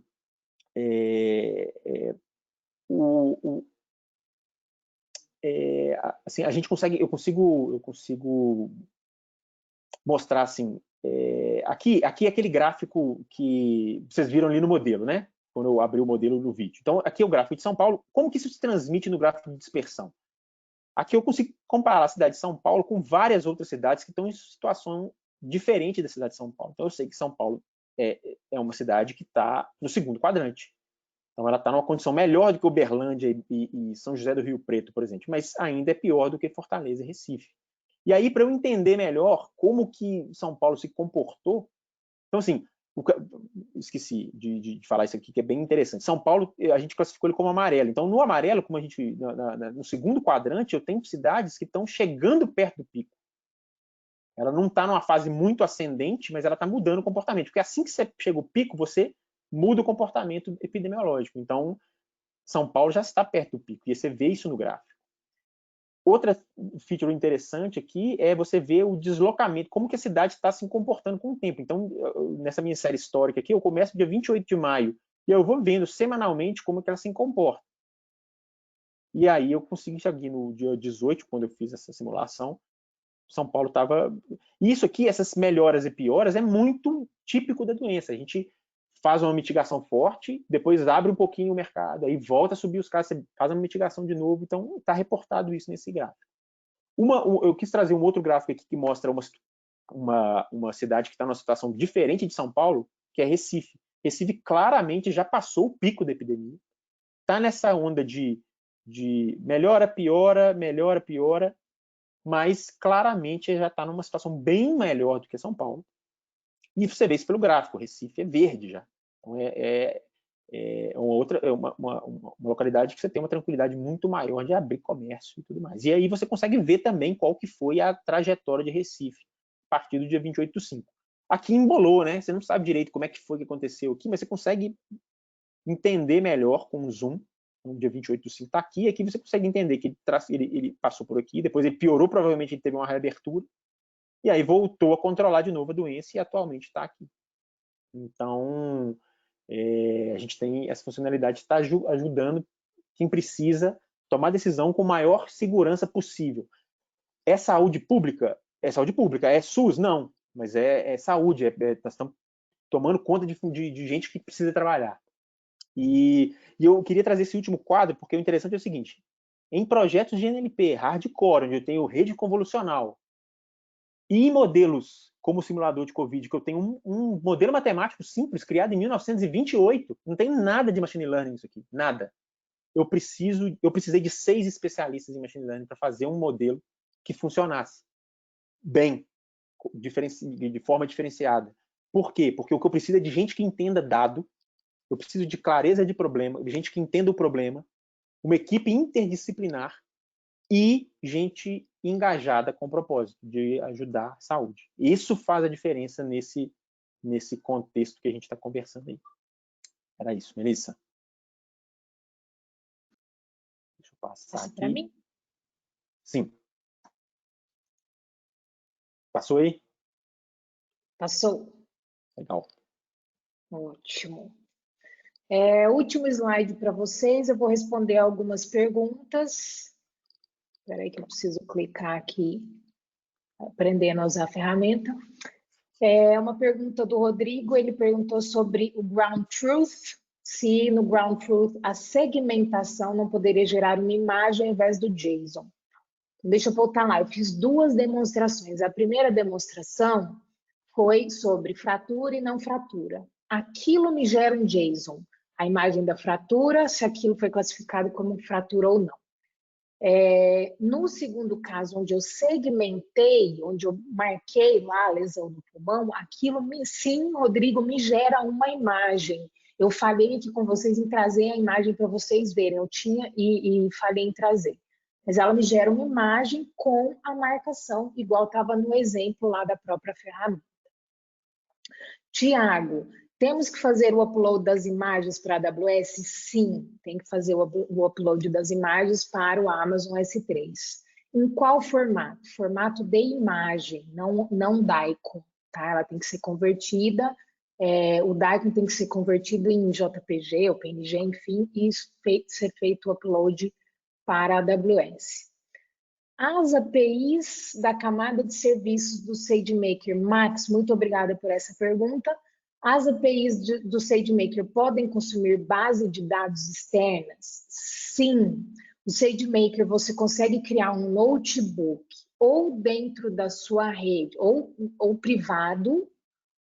assim, eu consigo mostrar assim, aqui é aquele gráfico que vocês viram ali no modelo, né? Quando eu abri o modelo do vídeo. Então, aqui é o gráfico de São Paulo. Como que isso se transmite no gráfico de dispersão? Aqui eu consigo comparar a cidade de São Paulo com várias outras cidades que estão em situação diferente da cidade de São Paulo. Então eu sei que São Paulo é uma cidade que está no segundo quadrante. Então ela está numa condição melhor do que Uberlândia e São José do Rio Preto, por exemplo, mas ainda é pior do que Fortaleza e Recife. E aí, para eu entender melhor como que São Paulo se comportou, então assim, esqueci de falar isso aqui, que é bem interessante. São Paulo, a gente classificou ele como amarelo. Então, no amarelo, como a gente no segundo quadrante, eu tenho cidades que estão chegando perto do pico. Ela não está numa fase muito ascendente, mas ela está mudando o comportamento. Porque assim que você chega ao pico, você muda o comportamento epidemiológico. Então, São Paulo já está perto do pico. E você vê isso no gráfico. Outra feature interessante aqui é você ver o deslocamento, como que a cidade está se comportando com o tempo. Então, nessa minha série histórica aqui, eu começo dia 28 de maio e eu vou vendo semanalmente como que ela se comporta. E aí eu consegui chegar no dia 18, quando eu fiz essa simulação, São Paulo estava... Isso aqui, essas melhoras e pioras, é muito típico da doença. A gente faz uma mitigação forte, depois abre um pouquinho o mercado, aí volta a subir os casos, você faz uma mitigação de novo, então está reportado isso nesse gráfico. Eu quis trazer um outro gráfico aqui que mostra uma cidade que está numa situação diferente de São Paulo, que é Recife. Recife claramente já passou o pico da epidemia, está nessa onda de melhora, piora, mas claramente já está numa situação bem melhor do que São Paulo. E você vê isso pelo gráfico, Recife é verde já. Então uma localidade que você tem uma tranquilidade muito maior de abrir comércio e tudo mais. E aí você consegue ver também qual que foi a trajetória de Recife a partir do dia 28/5. Aqui embolou, né? Você não sabe direito como é que foi que aconteceu aqui, mas você consegue entender melhor com o zoom. No dia 28/5 está aqui, e aqui você consegue entender que ele passou por aqui, depois ele piorou, provavelmente ele teve uma reabertura, e aí voltou a controlar de novo a doença e atualmente está aqui. Então, a gente tem essa funcionalidade, está ajudando quem precisa tomar decisão com a maior segurança possível. É saúde pública? É saúde pública. É SUS? Não. Mas é saúde. Nós estamos tomando conta de gente que precisa trabalhar. E eu queria trazer esse último quadro, porque o interessante é o seguinte: em projetos de NLP, hardcore, onde eu tenho rede convolucional, e modelos como o simulador de Covid, que eu tenho um modelo matemático simples, criado em 1928, não tem nada de machine learning isso aqui, nada. Eu precisei de 6 especialistas em machine learning para fazer um modelo que funcionasse bem, de forma diferenciada. Por quê? Porque o que eu preciso é de gente que entenda dado, eu preciso de clareza de problema, de gente que entenda o problema, uma equipe interdisciplinar e gente engajada com o propósito de ajudar a saúde. Isso faz a diferença nesse contexto que a gente está conversando aí. Era isso, Melissa. Deixa eu passar aqui. Para mim? Sim. Passou aí? Passou. Legal. Ótimo. Último slide para vocês, eu vou responder algumas perguntas. Espera aí que eu preciso clicar aqui, aprendendo a usar a ferramenta. É uma pergunta do Rodrigo, ele perguntou sobre o Ground Truth, se no Ground Truth a segmentação não poderia gerar uma imagem ao invés do JSON. Deixa eu voltar lá, eu fiz 2 demonstrações. A primeira demonstração foi sobre fratura e não fratura. Aquilo me gera um JSON, a imagem da fratura, se aquilo foi classificado como fratura ou não. No segundo caso, onde eu segmentei, onde eu marquei lá a lesão no pulmão, aquilo, sim, Rodrigo, me gera uma imagem. Eu falei aqui com vocês em trazer a imagem para vocês verem, eu tinha e falei em trazer. Mas ela me gera uma imagem com a marcação, igual estava no exemplo lá da própria ferramenta. Tiago, temos que fazer o upload das imagens para a AWS? Sim, tem que fazer o upload das imagens para o Amazon S3. Em qual formato? Formato de imagem, não DICOM, tá? Ela tem que ser convertida, o DICOM tem que ser convertido em JPG ou PNG, enfim, e ser feito o upload para a AWS. As APIs da camada de serviços do SageMaker, Max, muito obrigada por essa pergunta. As APIs do SageMaker podem consumir base de dados externas? Sim. O SageMaker, você consegue criar um notebook ou dentro da sua rede, ou privado,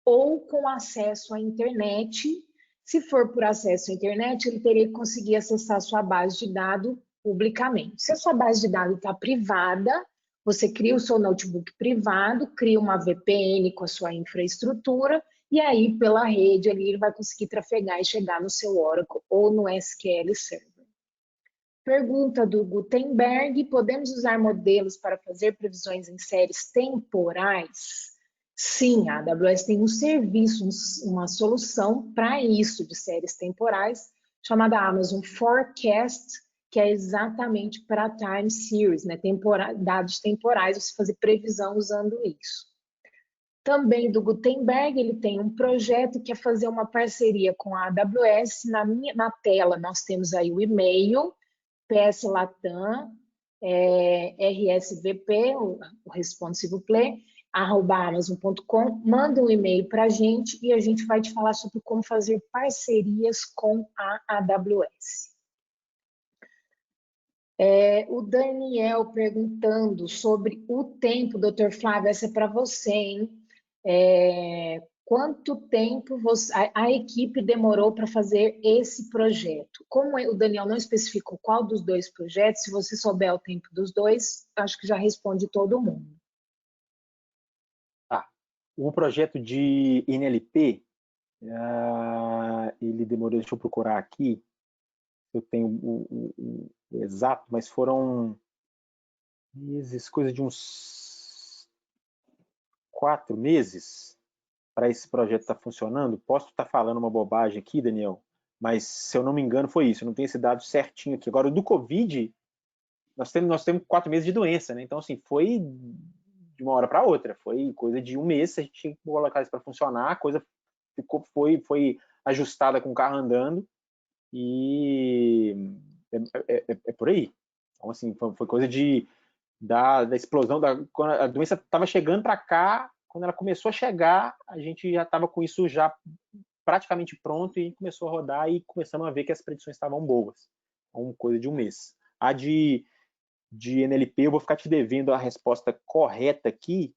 ou com acesso à internet. Se for por acesso à internet, ele teria que conseguir acessar a sua base de dados publicamente. Se a sua base de dados está privada, você cria o seu notebook privado, cria uma VPN com a sua infraestrutura, e aí pela rede ali ele vai conseguir trafegar e chegar no seu Oracle ou no SQL Server. Pergunta do Gutenberg, podemos usar modelos para fazer previsões em séries temporais? Sim, a AWS tem um serviço, uma solução para isso de séries temporais, chamada Amazon Forecast, que é exatamente para time series, né? Dados temporais, você fazer previsão usando isso. Também do Gutenberg, ele tem um projeto que é fazer uma parceria com a AWS. Na tela nós temos aí o e-mail, PS Latam, RSVP, o Responsive Play, @amazon.com, manda um e-mail para a gente e a gente vai te falar sobre como fazer parcerias com a AWS. O Daniel perguntando sobre o tempo, doutor Flávio, essa é para você, hein? Quanto tempo a equipe demorou para fazer esse projeto? Como o Daniel não especificou qual dos 2 projetos, se você souber o tempo dos 2, acho que já responde todo mundo. O projeto de NLP, ele demorou, deixa eu procurar aqui, eu tenho o exato, mas foram meses, coisa de uns 4 meses para esse projeto estar funcionando. Posso estar falando uma bobagem aqui, Daniel, mas se eu não me engano foi isso, eu não tenho esse dado certinho aqui. Agora, do Covid, nós temos 4 meses de doença, né? Então, assim, foi de uma hora para outra, foi coisa de 1 mês, a gente tinha que colocar isso para funcionar, a coisa foi ajustada com o carro andando e é por aí. Então, assim, foi coisa da explosão, quando a doença estava chegando para cá, quando ela começou a chegar, a gente já estava com isso já praticamente pronto e começou a rodar e começamos a ver que as predições estavam boas. Então, coisa de 1 mês. A de NLP, eu vou ficar te devendo a resposta correta aqui,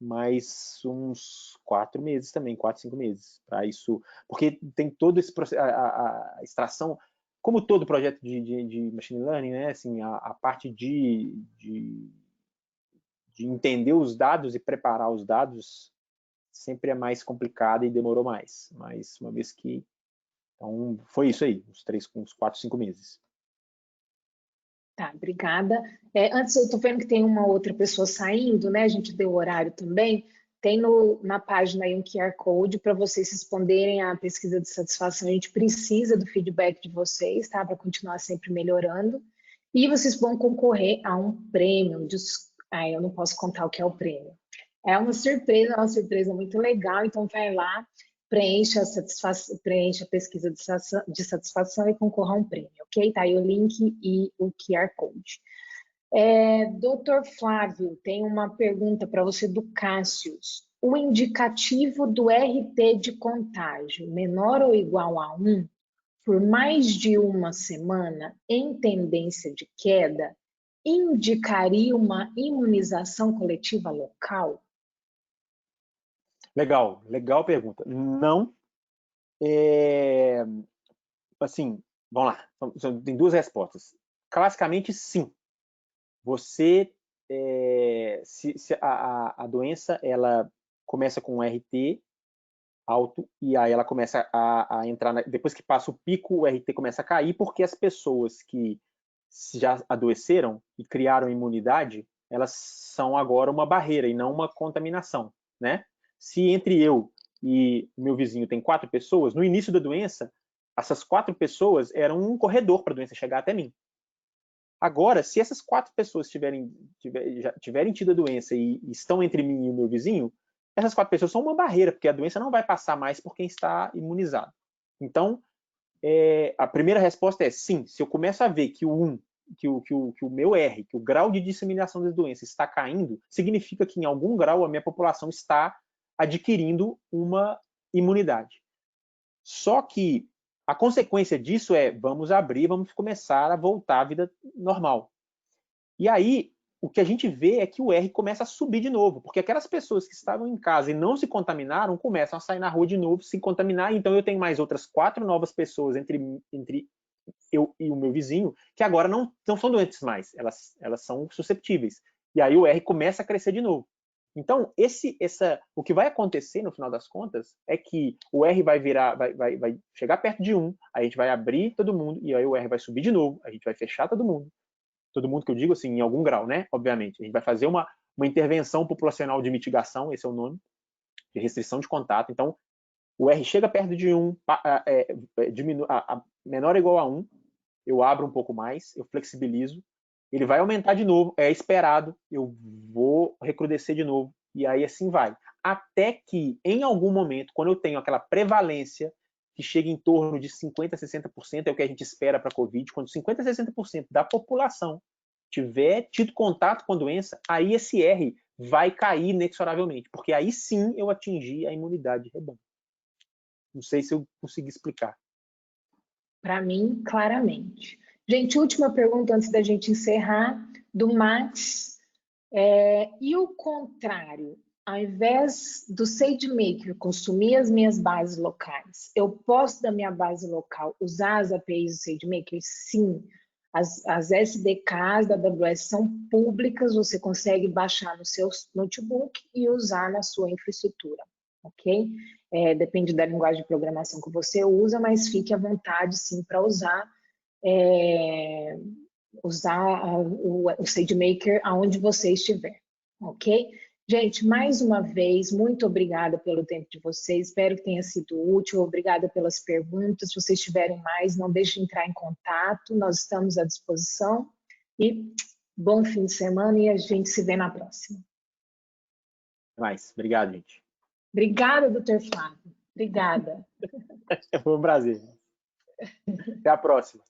mas uns 4 meses também, 4, 5 meses para isso, porque tem todo esse processo, a extração, como todo projeto de machine learning, né? Assim, a parte de entender os dados e preparar os dados sempre é mais complicado e demorou mais, mas uma vez que, então foi isso aí, uns 4, 5 meses. Tá, obrigada. Antes, eu estou vendo que tem uma outra pessoa saindo, né? A gente deu o horário também. Tem na página aí um QR Code para vocês responderem à pesquisa de satisfação. A gente precisa do feedback de vocês, tá? Para continuar sempre melhorando. E vocês vão concorrer a um prêmio. Eu não posso contar o que é o prêmio. É uma surpresa muito legal. Então, vai lá, preencha a pesquisa de satisfação e concorra a um prêmio, ok? Tá aí o link e o QR Code. Doutor Flávio, tem uma pergunta para você do Cássius. o indicativo do RT de contágio menor ou igual a 1 por mais de uma semana em tendência de queda indicaria uma imunização coletiva local? Legal pergunta. Não, assim, vamos lá, tem duas respostas. Classicamente, sim. Você, se a doença, ela começa com um RT alto, e aí ela começa a entrar, depois que passa o pico, o RT começa a cair, porque as pessoas que já adoeceram e criaram imunidade, elas são agora uma barreira e não uma contaminação, né? Se entre eu e meu vizinho tem 4 pessoas, no início da doença, essas 4 pessoas eram um corredor para a doença chegar até mim. Agora, se essas 4 pessoas já tiverem tido a doença e estão entre mim e o meu vizinho, essas 4 pessoas são uma barreira, porque a doença não vai passar mais por quem está imunizado. Então, a primeira resposta é sim. Se eu começo a ver que o meu R, que o grau de disseminação da doença está caindo, significa que em algum grau a minha população está adquirindo uma imunidade. Só que a consequência disso é, vamos abrir, vamos começar a voltar à vida normal. E aí, o que a gente vê é que o R começa a subir de novo, porque aquelas pessoas que estavam em casa e não se contaminaram, começam a sair na rua de novo, se contaminar, então eu tenho mais outras 4 novas pessoas entre eu e o meu vizinho, que agora não são doentes mais, elas são susceptíveis. E aí o R começa a crescer de novo. Então, o que vai acontecer no final das contas é que o R vai chegar perto de 1, a gente vai abrir todo mundo, e aí o R vai subir de novo, a gente vai fechar todo mundo que eu digo assim, em algum grau, né? Obviamente. A gente vai fazer uma intervenção populacional de mitigação, esse é o nome, de restrição de contato. Então, o R chega perto de 1, diminui, menor ou igual a 1, eu abro um pouco mais, eu flexibilizo, ele vai aumentar de novo, é esperado, eu vou recrudescer de novo, e aí assim vai. Até que, em algum momento, quando eu tenho aquela prevalência que chega em torno de 50% a 60%, é o que a gente espera para a Covid, quando 50% a 60% da população tiver tido contato com a doença, aí esse R vai cair inexoravelmente, porque aí sim eu atingi a imunidade de rebanho. Não sei se eu consegui explicar. Para mim, claramente. Gente, última pergunta antes da gente encerrar, do Max. E o contrário? Ao invés do SageMaker consumir as minhas bases locais, eu posso, da minha base local, usar as APIs do SageMaker? Sim. As SDKs da AWS são públicas, você consegue baixar no seu notebook e usar na sua infraestrutura, ok? Depende da linguagem de programação que você usa, mas fique à vontade, sim, para usar o SageMaker aonde você estiver, ok? Gente, mais uma vez, muito obrigada pelo tempo de vocês, espero que tenha sido útil, obrigada pelas perguntas, se vocês tiverem mais, não deixe de entrar em contato, nós estamos à disposição, e bom fim de semana e a gente se vê na próxima. Obrigado, gente. Obrigada, doutor Flávio, obrigada. Foi um prazer. Até a próxima.